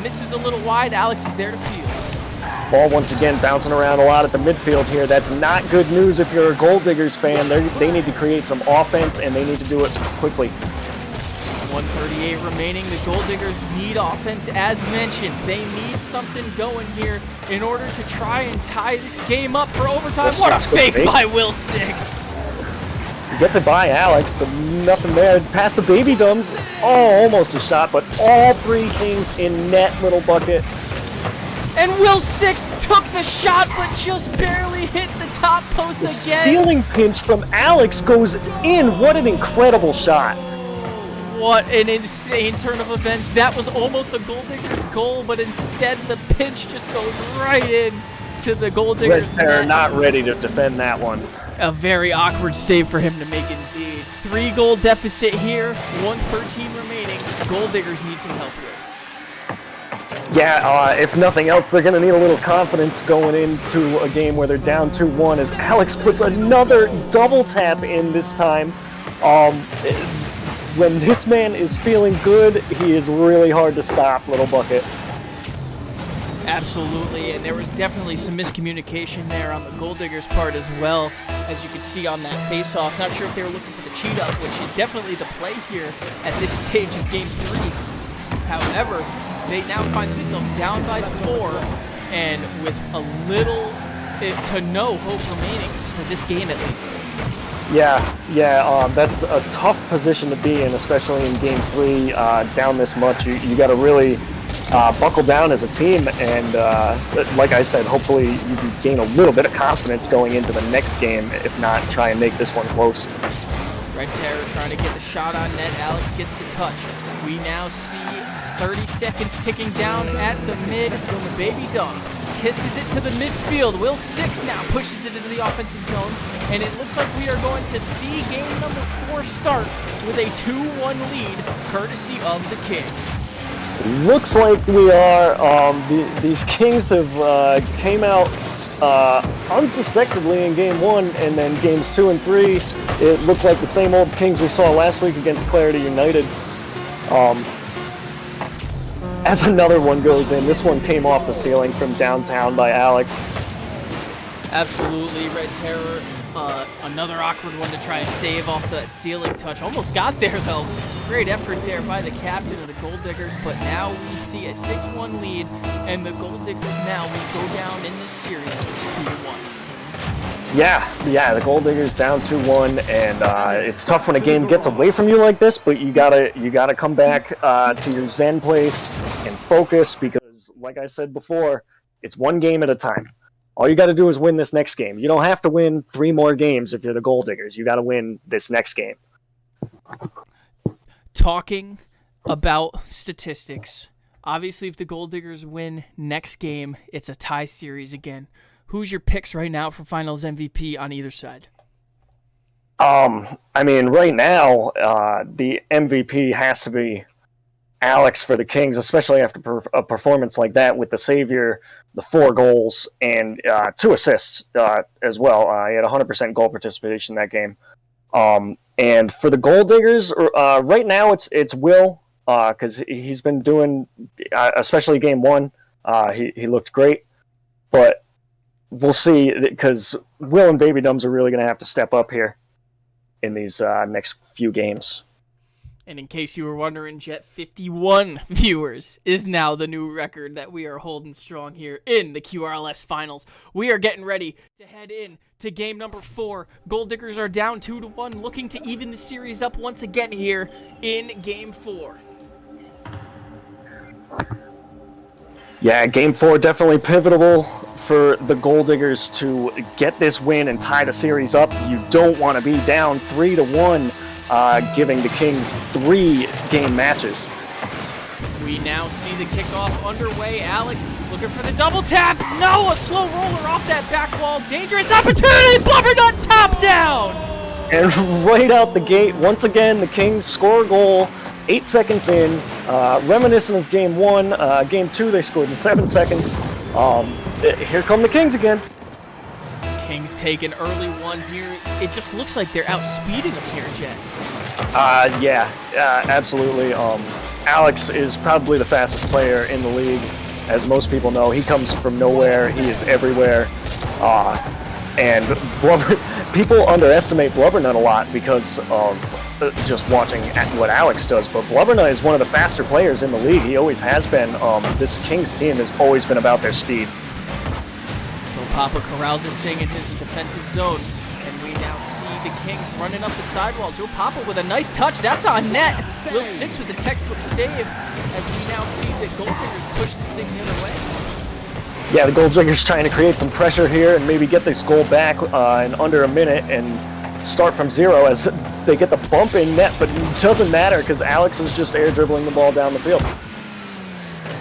misses a little wide. Alex is there to field. Ball once again bouncing around a lot at the midfield here. That's not good news if you're a Gold Diggers fan. They need to create some offense and they need to do it quickly. 1:38 remaining. The Gold Diggers need offense as mentioned. They need something going here in order to try and tie this game up for overtime. What a fake by Will Six. He gets it by Alex, but nothing there. Past the Baby Dumbs. Oh, almost a shot, but all three Kings in net, little bucket. And Will Six took the shot, but just barely hit the top post the again. Ceiling pinch from Alex goes in. What an incredible shot. What an insane turn of events. That was almost a Gold Diggers goal, but instead the pinch just goes right in to the Gold Diggers Red Terror net. not ready to defend that one. A very awkward save for him to make indeed. 3-goal deficit here, 1:13 remaining. Gold Diggers need some help here. Yeah, if nothing else, they're going to need a little confidence going into a game where they're down 2-1 as Alex puts another double tap in this time. When this man is feeling good, he is really hard to stop, little bucket. Absolutely, and there was definitely some miscommunication there on the Gold Diggers' part as well, as you could see on that face-off. Not sure if they were looking for the cheat-up, which is definitely the play here at this stage of Game 3. However, they now find themselves down by 4, and with a little to no hope remaining for this game at least. Yeah, that's a tough position to be in, especially in Game 3, down this much. You got to really buckle down as a team, and like I said, hopefully you can gain a little bit of confidence going into the next game, if not try and make this one close. Red Terror trying to get the shot on net. Alex gets the touch. We now see 30 seconds ticking down at the mid. Baby Dumbs kisses it to the midfield. Will Six now pushes it into the offensive zone, and it looks like we are going to see game number 4 start with a 2-1 lead, courtesy of the Kings. Looks like we are. These Kings have came out unsuspectedly in Game 1, and then Games 2 and 3, it looked like the same old Kings we saw last week against Clarity United. As another one goes in, this one came off the ceiling from downtown by Alex. Absolutely, Red Terror. Another awkward one to try and save off that ceiling touch. Almost got there, though. Great effort there by the captain of the Gold Diggers, but now we see a 6-1 lead, and the Gold Diggers now will go down in this series 2-1. Yeah, the Gold Diggers down 2-1, and it's tough when a game gets away from you like this, but you gotta come back to your Zen place and focus, because, like I said before, it's one game at a time. All you got to do is win this next game. You don't have to win 3 more games if you're the Gold Diggers. You got to win this next game. Talking about statistics, obviously if the Gold Diggers win next game, it's a tie series again. Who's your picks right now for Finals MVP on either side? I mean, right now, the MVP has to be Alex for the Kings, especially after a performance like that with the Savior, the 4 goals, and 2 assists as well. He had 100% goal participation in that game. And for the Gold Diggers, right now it's Will, because he's been doing, especially Game 1, he looked great. But we'll see, because Will and Baby Dumbs are really going to have to step up here in these next few games. And in case you were wondering, Jet, 51 viewers is now the new record that we are holding strong here in the QRLS Finals. We are getting ready to head in to game number 4. Gold Diggers are down 2-1, looking to even the series up once again here in game 4. Yeah, game 4 definitely pivotal for the Gold Diggers to get this win and tie the series up. You don't want to be down 3-1. Giving the Kings 3 game matches. We now see the kickoff underway. Alex looking for the double tap. No, a slow roller off that back wall. Dangerous opportunity. Blubbernut top down. And right out the gate, once again, the Kings score a goal 8 seconds in. Reminiscent of game 1. Game 2, they scored in 7 seconds. Here come the Kings again. Kings take an early one here. It just looks like they're outspeeding them here, Jet. Yeah, absolutely. Alex is probably the fastest player in the league, as most people know. He comes from nowhere. He is everywhere. And people underestimate Blubbernut a lot because of just watching what Alex does. But Blubbernut is one of the faster players in the league. He always has been. This Kings team has always been about their speed. Papa corrals this thing in his defensive zone, and we now see the Kings running up the sidewall. Joe Papa with a nice touch. That's on net. Will 6 with the textbook save, as we now see the Gold Diggers push this thing the other way. Yeah, the Gold Diggers trying to create some pressure here and maybe get this goal back in under a minute and start from 0 as they get the bump in net, but it doesn't matter because Alex is just air dribbling the ball down the field.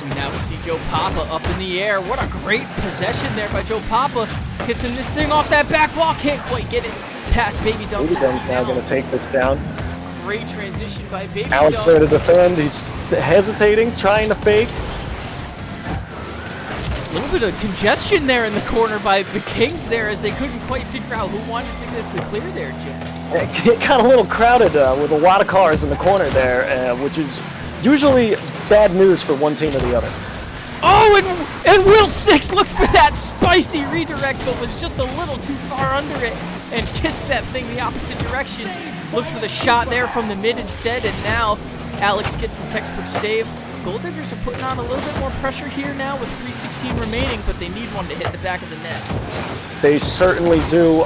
We now see Joe Papa up in the air. What a great possession there by Joe Papa. Kissing this thing off that back wall. Can't quite get it past Baby Dumbs. Baby Dumbs now going to take this down. Great transition by Baby Alex Dumbs. There to defend. He's hesitating, trying to fake. A little bit of congestion there in the corner by the Kings there as they couldn't quite figure out who wanted to clear there, Jet. It got a little crowded with a lot of cars in the corner there, which is usually bad news for one team or the other. Oh, and Will 6 looked for that spicy redirect, but was just a little too far under it and kissed that thing the opposite direction. Looked for the shot there from the mid instead, and now Alex gets the textbook save. Gold Diggers are putting on a little bit more pressure here now with 3:16 remaining, but they need one to hit the back of the net. They certainly do.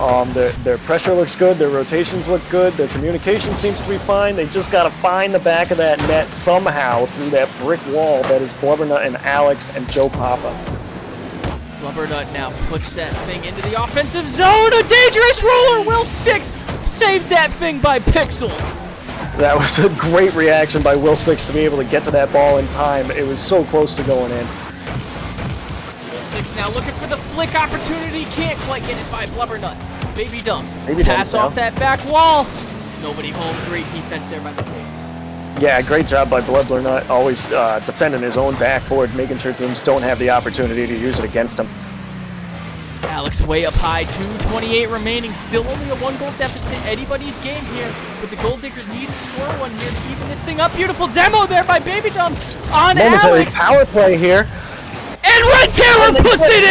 Their pressure looks good, their rotations look good, their communication seems to be fine. They just got to find the back of that net somehow through that brick wall that is Blubbernut and Alex and Joe Papa. Blubbernut now puts that thing into the offensive zone. A dangerous roller. Will 6 saves that thing by pixels. That was a great reaction by Will 6 to be able to get to that ball in time. It was so close to going in. Will 6 now looking for the flick opportunity. Can't quite get it by Blubbernut. Baby Dumbs. Pass off that back wall. Nobody home. Great defense there by the Kings. Yeah, great job by Blubbernut. Always defending his own backboard, making sure teams don't have the opportunity to use it against him. Alex way up high, 2:28 remaining, still only a 1-goal deficit. Anybody's game here, but the Gold Diggers need to score one here to even this thing up. Beautiful demo there by Baby Dumbs on momentary Alex. Power play here. And Red Terror puts it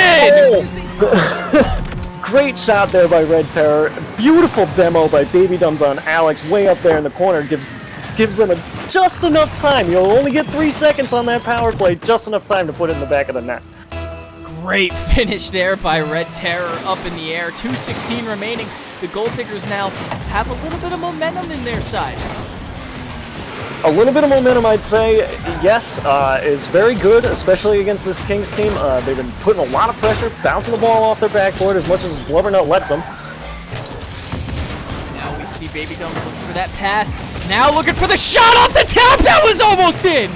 in! Great shot there by Red Terror. Beautiful demo by Baby Dumbs on Alex, way up there in the corner. Gives them just enough time. You'll only get 3 seconds on that power play, just enough time to put it in the back of the net. Great finish there by Red Terror up in the air. 2:16 remaining. The Gold Diggers now have a little bit of momentum in their side. A little bit of momentum, I'd say, yes, is very good, especially against this Kings team. They've been putting a lot of pressure, bouncing the ball off their backboard as much as Blubbernut lets them. Now we see Baby Dumbs looking for that pass. Now looking for the shot off the tap. That was almost in.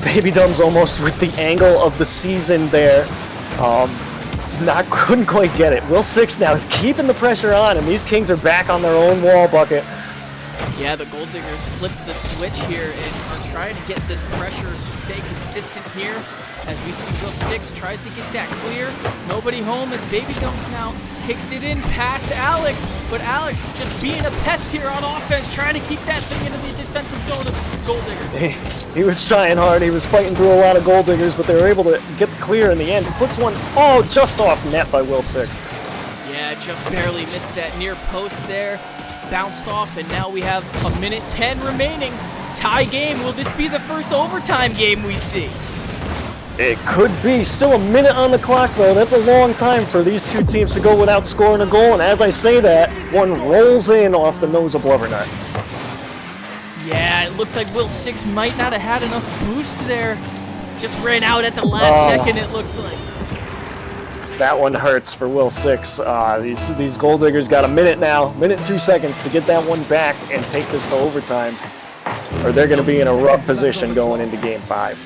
Baby Dumbs almost with the angle of the season there. Couldn't quite get it. Will 6 now is keeping the pressure on, and these Kings are back on their own wall bucket. Yeah, the Gold Diggers flipped the switch here and are trying to get this pressure to stay consistent here. as we see Will 6 tries to get that clear. Nobody home as Baby Dumps now kicks it in past Alex, but Alex just being a pest here on offense, trying to keep that thing into the defensive zone of Gold Digger. He was trying hard. He was fighting through a lot of Gold Diggers, but they were able to get clear in the end. He puts one, just off net by Will 6. Yeah, just barely missed that near post there. Bounced off, and now we have a minute 10 remaining. Tie game. Will this be the first overtime game we see? It could be. Still a minute on the clock, though. That's a long time for these two teams to go without scoring a goal. And as I say that, one rolls in off the nose of Blubbernut. Yeah, it looked like Will 6 might not have had enough boost there. Just ran out at the last second, it looked like. That one hurts for Will 6. These Gold Diggers got a minute now, minute 2 seconds to get that one back and take this to overtime, or they're going to be in a rough position going into Game 5.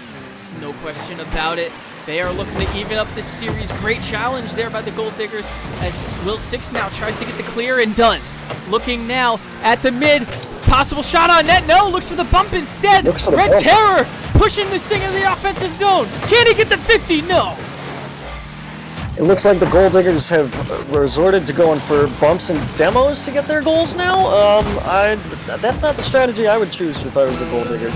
No question about it. They are looking to even up this series. Great challenge there by the Gold Diggers as Will 6 now tries to get the clear and does. Looking now at the mid. Possible shot on net. No, looks for the bump instead. Red Terror pushing this thing in the offensive zone. Can he get the 50? No. It looks like the Gold Diggers have resorted to going for bumps and demos to get their goals now. That's not the strategy I would choose if I was the Gold Diggers.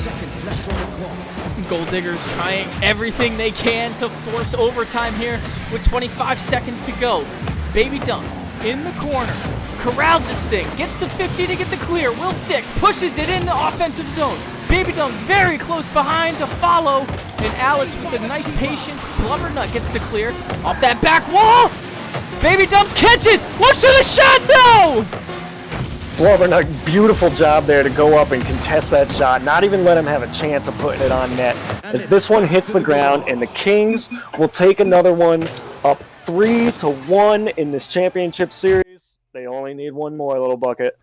Gold Diggers trying everything they can to force overtime here with 25 seconds to go. Baby Dumps in the corner. Corrals this thing. Gets the 50 to get the clear. Will 6 pushes it in the offensive zone. Baby Dumps very close behind to follow. And Alex with a nice patience. Blubbernut gets the clear. Off that back wall. Baby Dumps catches. Looks for the shot. No! Blubbernut, beautiful job there to go up and contest that shot. Not even let him have a chance of putting it on net. As this one hits the ground, and the Kings will take another one up 3-1 in this championship series. They only need one more, little bucket.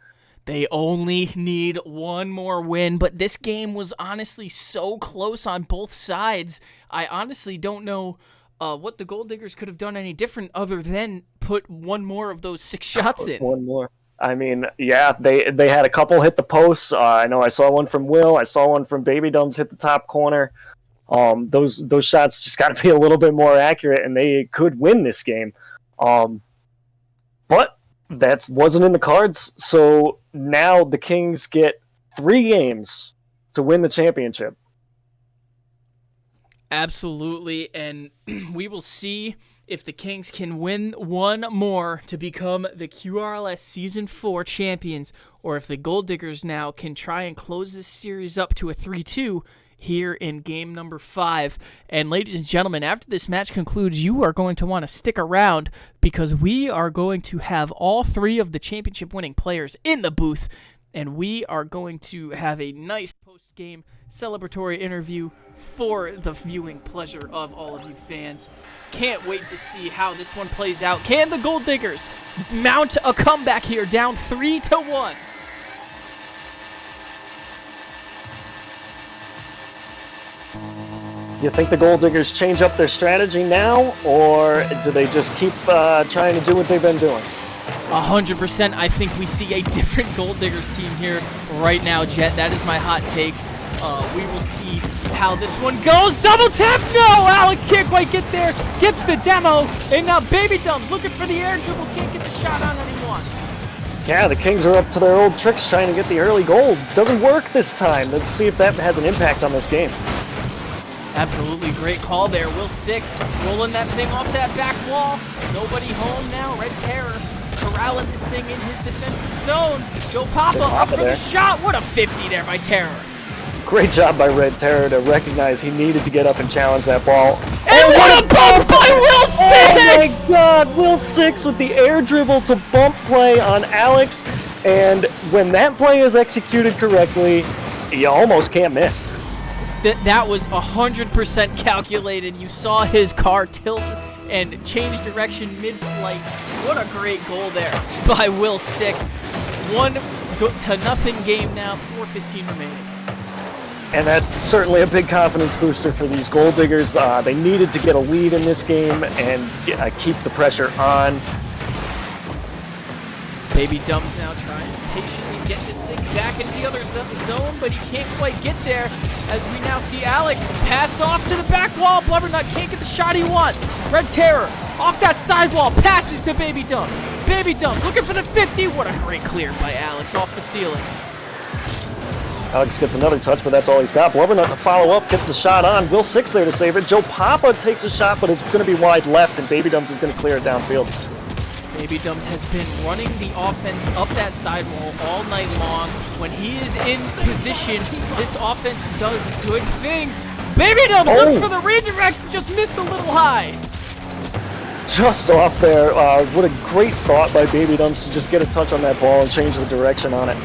They only need one more win, but this game was honestly so close on both sides. I honestly don't know what the Gold Diggers could have done any different other than put one more of those 6 shots in. One more. I mean, yeah, they had a couple hit the posts. I know I saw one from Will. I saw one from Baby Dumps hit the top corner. Those shots just got to be a little bit more accurate, and they could win this game. But that wasn't in the cards. So now the Kings get 3 games to win the championship. Absolutely, and we will see if the Kings can win one more to become the QRLS Season 4 champions, or if the Gold Diggers now can try and close this series up to a 3-2 here in game number 5. And ladies and gentlemen, after this match concludes, you are going to want to stick around because we are going to have all 3 of the championship winning players in the booth, and we are going to have a nice post-game celebratory interview for the viewing pleasure of all of you fans. Can't wait to see how this one plays out. Can the Gold Diggers mount a comeback here, down 3-1? You think the Gold Diggers change up their strategy now, or do they just keep trying to do what they've been doing? 100%. I think we see a different Gold Diggers team here right now, Jet. That is my hot take. We will see how this one goes. Double tap! No! Alex can't quite get there. Gets the demo. And now Baby Dumps looking for the air dribble. Can't get the shot on that he wants. Yeah, the Kings are up to their old tricks trying to get the early goal. Doesn't work this time. Let's see if that has an impact on this game. Absolutely great call there. Will 6 rolling that thing off that back wall. Nobody home now. Red Terror corralling this thing in his defensive zone. Joe Papa up for the shot. What a 50 there by Terror. Great job by Red Terror to recognize he needed to get up and challenge that ball. And what a bump by Will 6! Oh my god, Will 6 with the air dribble to bump play on Alex. And when that play is executed correctly, you almost can't miss. That was 100% calculated. You saw his car tilt and change direction mid-flight. What a great goal there by Will 6. 1-0 game now, 4:15 remaining. And that's certainly a big confidence booster for these Gold Diggers. They needed to get a lead in this game and keep the pressure on. Baby Dumps now trying to patiently get this thing back into the other zone, but he can't quite get there as we now see Alex pass off to the back wall. Blubbernut can't get the shot he wants. Red Terror off that sidewall, passes to Baby Dumps. Baby Dumps looking for the 50. What a great clear by Alex off the ceiling. Alex gets another touch, but that's all he's got. Blubbernut to follow up, gets the shot on. Will Six there to save it. Joe Papa takes a shot, but it's going to be wide left, and Baby Dumps is going to clear it downfield. Baby Dumps has been running the offense up that sidewall all night long. When he is in position, this offense does good things. Baby Dumps looks for the redirect, just missed a little high. Just off there. What a great thought by Baby Dumps to just get a touch on that ball and change the direction on it.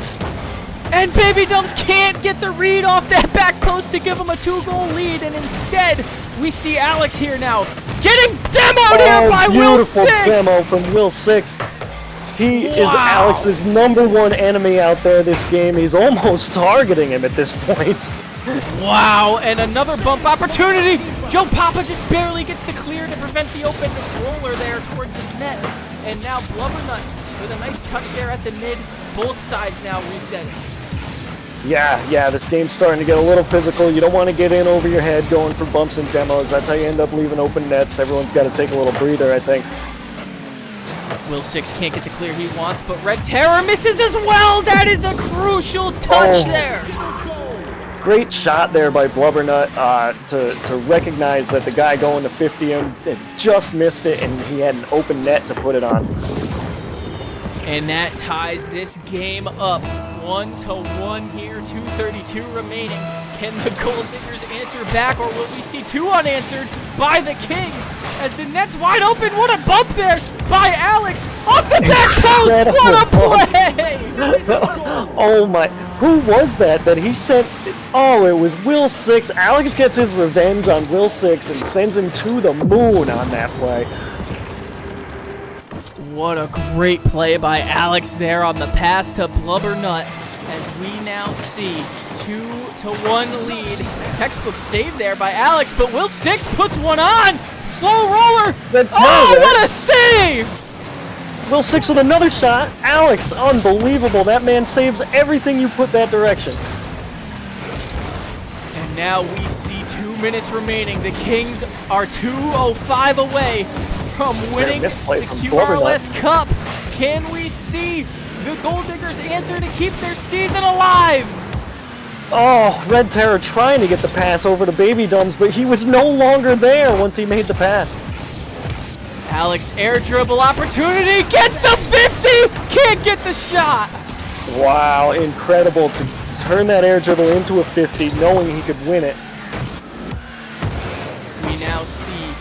And Baby Dumps can't get the read off that back post to give him a 2-goal lead, and instead, we see Alex here now getting demoed here by Will Six. Beautiful demo from Will Six. He is Alex's #1 enemy out there this game. He's almost targeting him at this point. Wow, and another bump opportunity. Joe Papa just barely gets the clear to prevent the open roller there towards his net. And now Blubbernut with a nice touch there at the mid. Both sides now resetting. Yeah, this game's starting to get a little physical. You don't want to get in over your head going for bumps and demos. That's how you end up leaving open nets. Everyone's got to take a little breather, I think. Will Six can't get the clear he wants, but Red Terror misses as well. That is a crucial touch there. Great shot there by Blubbernut to recognize that the guy going to 50 him just missed it, and he had an open net to put it on. And that ties this game up 1-1 here, 2:32 remaining. Can the Gold Diggers answer back, or will we see two unanswered by the Kings? As the net's wide open, what a bump there by Alex off the back post! What a play! Oh my, who was that he sent? Oh, it was Will Six. Alex gets his revenge on Will Six and sends him to the moon on that play. What a great play by Alex there on the pass to Blubbernut as we now see 2-1 lead. Textbook save there by Alex, but Will Six puts one on. Slow roller. Oh, what a save! Will Six with another shot. Alex, unbelievable. That man saves everything you put that direction. And now we see 2 minutes remaining. The Kings are 2:05 away from winning the QRLS Cup. Can we see the Gold Diggers answer to keep their season alive? Oh, Red Terror trying to get the pass over to Baby Dumps, but he was no longer there once he made the pass. Alex air dribble opportunity, gets the 50, can't get the shot. Wow, incredible to turn that air dribble into a 50 knowing he could win it. We now see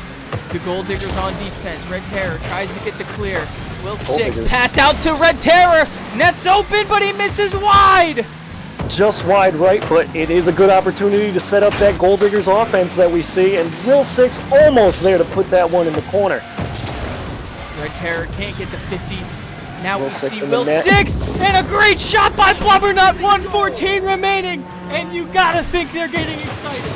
the Gold Diggers on defense. Red Terror tries to get the clear. Will Six pass out to Red Terror. Net's open, but he misses wide. Just wide right, but it is a good opportunity to set up that Gold Diggers offense that we see, and Will Six almost there to put that one in the corner. Red Terror can't get the 50. Now we Six see Will Six, and a great shot by Blubbernut. 1:14 remaining, and you gotta think they're getting excited.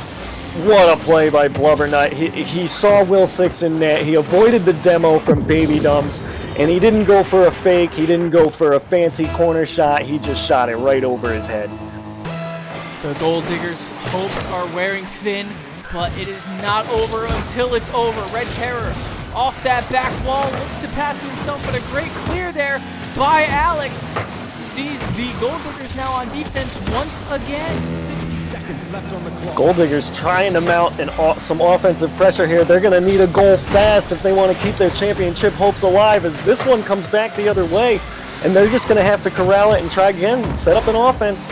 What a play by Blubbernut. He saw Will Six in net. He avoided the demo from Baby Dumps, and he didn't go for a fake. He didn't go for a fancy corner shot. He just shot it right over his head. The Gold Diggers' hopes are wearing thin, but it is not over until it's over. Red Terror off that back wall, looks to pass to himself, but a great clear there by Alex. Sees the Gold Diggers now on defense once again. Gold Diggers trying to mount some offensive pressure here. They're going to need a goal fast if they want to keep their championship hopes alive, as this one comes back the other way, and they're just going to have to corral it and try again and set up an offense.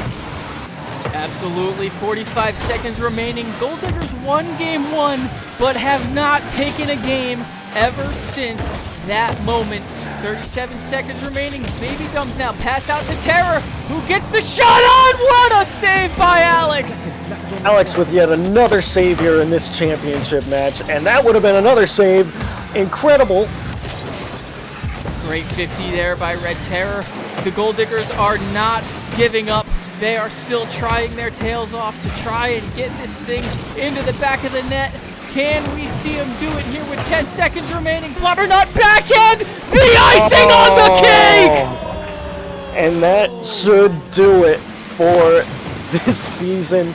Absolutely. 45 seconds remaining. Gold Diggers won game one, but have not taken a game ever since that moment. 37 seconds remaining. Baby Dumps now pass out to Terror, who gets the shot on. What a save by Alex. Alex with yet another save here in this championship match, and that would have been another save. Incredible. Great 50 there by Red Terror. The Gold Diggers are not giving up. They are still trying their tails off to try and get this thing into the back of the net. Can we see him do it here with 10 seconds remaining? Blubbernut backhand, the icing on the cake! And that should do it for this season.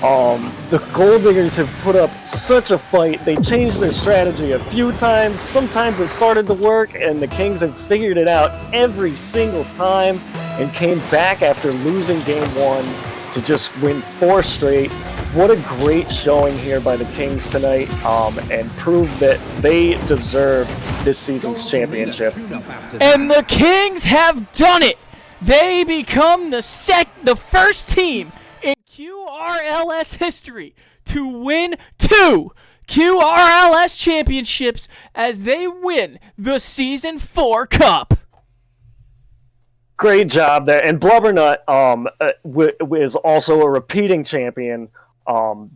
The Gold Diggers have put up such a fight. They changed their strategy a few times. Sometimes it started to work, and the Kings have figured it out every single time and came back after losing game 1 to just win 4 straight. What a great showing here by the Kings tonight, and prove that they deserve this season's championship. And the Kings have done it! They become the first team in QRLS history to win 2 QRLS championships as they win the Season 4 Cup. Great job there. And Blubbernut is also a repeating champion,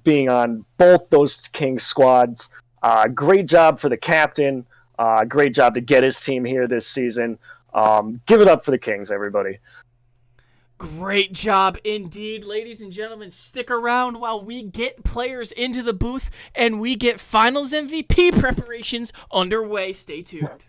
being on both those Kings squads. Great job for the captain. Great job to get his team here this season. Give it up for the Kings, everybody. Great job indeed, ladies and gentlemen. Stick around while we get players into the booth and we get Finals MVP preparations underway. Stay tuned.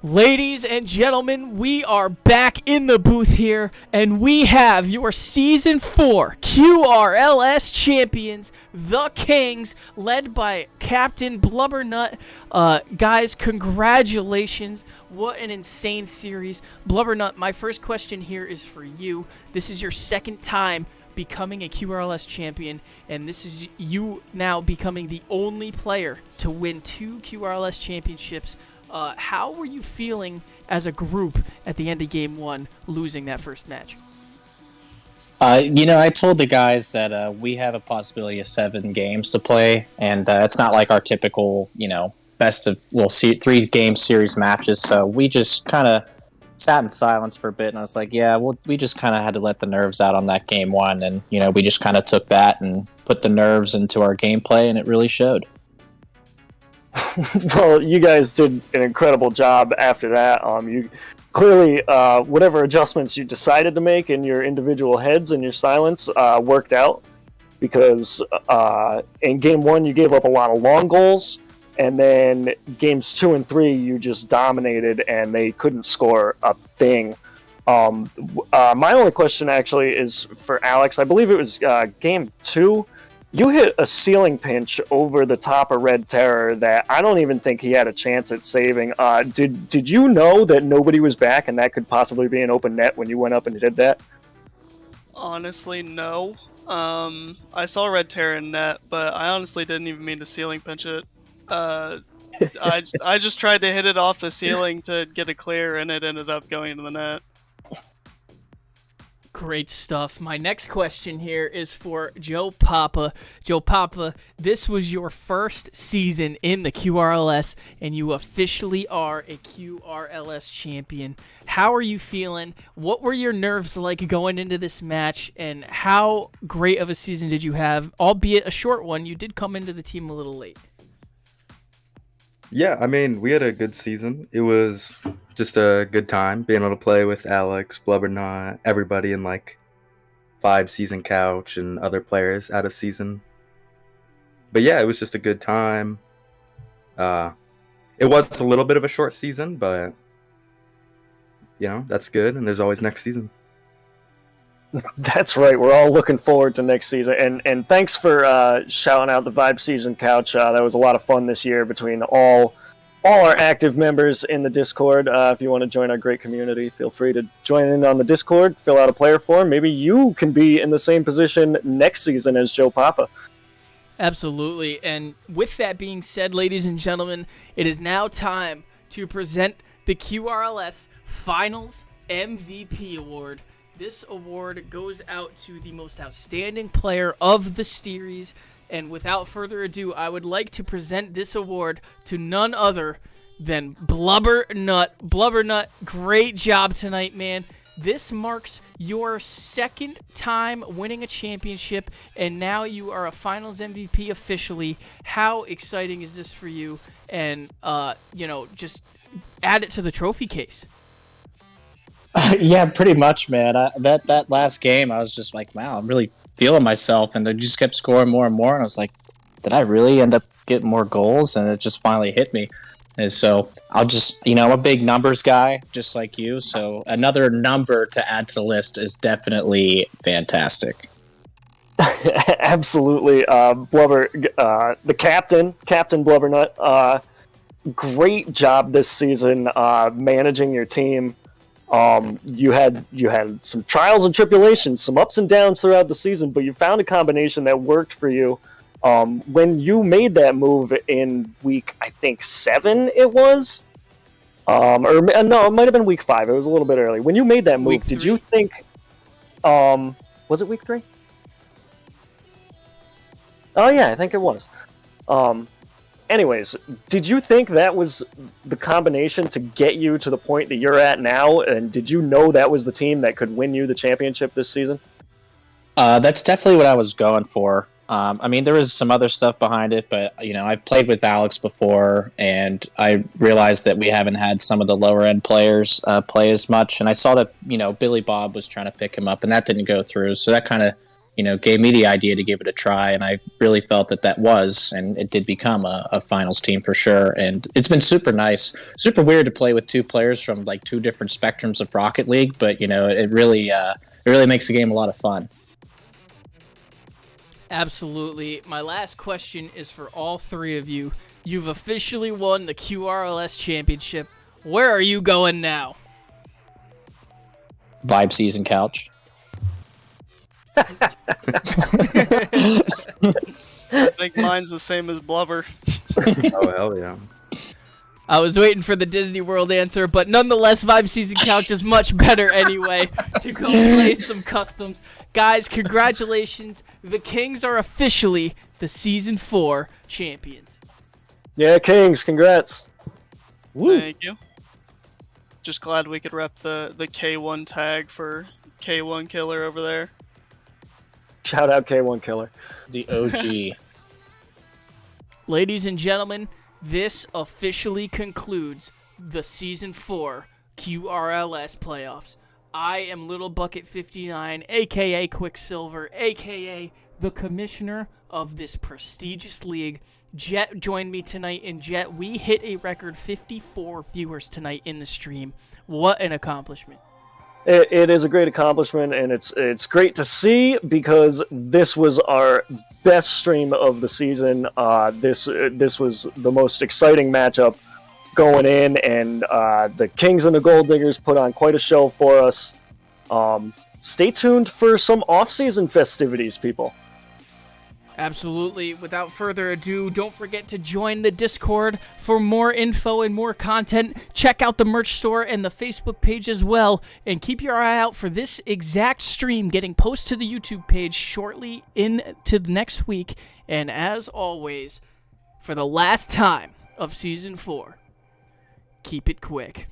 Ladies and gentlemen, we are back in the booth here, and we have your Season 4 QRLS champions, the Kings, led by Captain Blubbernut. Guys, congratulations. What an insane series. Blubbernut, my first question here is for you. This is your second time becoming a QRLS champion, and this is you now becoming the only player to win 2 QRLS championships. How were you feeling as a group at the end of Game 1, losing that first match? I told the guys that we have a possibility of 7 games to play, and it's not like our typical, best of 3-game series matches. So we just kind of sat in silence for a bit, and I was like, yeah, well, we just kind of had to let the nerves out on that Game 1, and we just kind of took that and put the nerves into our gameplay, and it really showed. Well, you guys did an incredible job after that. You clearly, whatever adjustments you decided to make in your individual heads and your silence worked out, because in Game 1 you gave up a lot of long goals, and then games 2 and 3 you just dominated, and they couldn't score a thing. My only question actually is for Alex. I believe it was game 2. You hit a ceiling pinch over the top of Red Terror that I don't even think he had a chance at saving. Did you know that nobody was back and that could possibly be an open net when you went up and did that? Honestly, no. I saw Red Terror in net, but I honestly didn't even mean to ceiling pinch it. I just tried to hit it off the ceiling to get a clear, and it ended up going into the net. Great stuff. My next question here is for Joe Papa. Joe Papa, this was your first season in the QRLS, and you officially are a QRLS champion. How are you feeling? What were your nerves like going into this match, and how great of a season did you have? Albeit a short one, you did come into the team a little late. Yeah, I mean, we had a good season. It was just a good time being able to play with Alex, Blubbernut, everybody in like 5-season couch and other players out of season. But yeah, it was just a good time. It was a little bit of a short season, but that's good, and there's always next season. That's right. We're all looking forward to next season. And thanks for shouting out the Vibe Season Couch. That was a lot of fun this year between all our active members in the Discord. If you want to join our great community, feel free to join in on the Discord, fill out a player form. Maybe you can be in the same position next season as Joe Papa. Absolutely. And with that being said, ladies and gentlemen, it is now time to present the QRLS Finals MVP Award. This award goes out to the most outstanding player of the series. And without further ado, I would like to present this award to none other than Blubbernut. Blubbernut, great job tonight, man. This marks your second time winning a championship, and now you are a Finals MVP officially. How exciting is this for you? And, just add it to the trophy case. Yeah, pretty much, man. That last game, I was just like, wow, I'm really feeling myself, and they just kept scoring more and more, and I was like, did I really end up getting more goals? And it just finally hit me. And so I'll just, I'm a big numbers guy, just like you, so another number to add to the list is definitely fantastic. Absolutely. Blubber, the Captain Blubbernut, great job this season managing your team. You had some trials and tribulations, some ups and downs throughout the season, but you found a combination that worked for you. When you made that move in week, I think 7 it was, or no, it might have been week 5. It was a little bit early. When you made that move, did you think, was it week 3? Oh yeah, I think it was. Anyways, did you think that was the combination to get you to the point that you're at now? And did you know that was the team that could win you the championship this season? That's definitely what I was going for. There was some other stuff behind it, but, I've played with Alex before, and I realized that we haven't had some of the lower-end players play as much. And I saw that, Billy Bob was trying to pick him up, and that didn't go through. So that kind of gave me the idea to give it a try, and I really felt that was, and it did become a finals team for sure. And it's been super nice, super weird to play with 2 players from like 2 different spectrums of Rocket League, but it really makes the game a lot of fun. Absolutely. My last question is for all 3 of you. You've officially won the QRLS championship. Where are you going now? Vibe Season Couch. I think mine's the same as Blubber. Oh, hell yeah. I was waiting for the Disney World answer, but nonetheless, Vibe Season Couch is much better anyway to go play some customs. Guys, congratulations. The Kings are officially the Season 4 champions. Yeah, Kings, congrats. Woo. Thank you. Just glad we could rep the K1 tag for K1 Killer over there. Shout out K1 Killer. The OG. Ladies and gentlemen, this officially concludes the Season 4 QRLS playoffs. I am Little Bucket 59, a.k.a. Quicksilver, a.k.a. the commissioner of this prestigious league, Jet joined me tonight, and Jet, we hit a record 54 viewers tonight in the stream. What an accomplishment. It is a great accomplishment, and it's great to see because this was our best stream of the season. This was the most exciting matchup going in, and the Kings and the Gold Diggers put on quite a show for us. Stay tuned for some off-season festivities, people. Absolutely. Without further ado, don't forget to join the Discord for more info and more content. Check out the merch store and the Facebook page as well. And keep your eye out for this exact stream getting posted to the YouTube page shortly into the next week. And as always, for the last time of Season 4, keep it quick.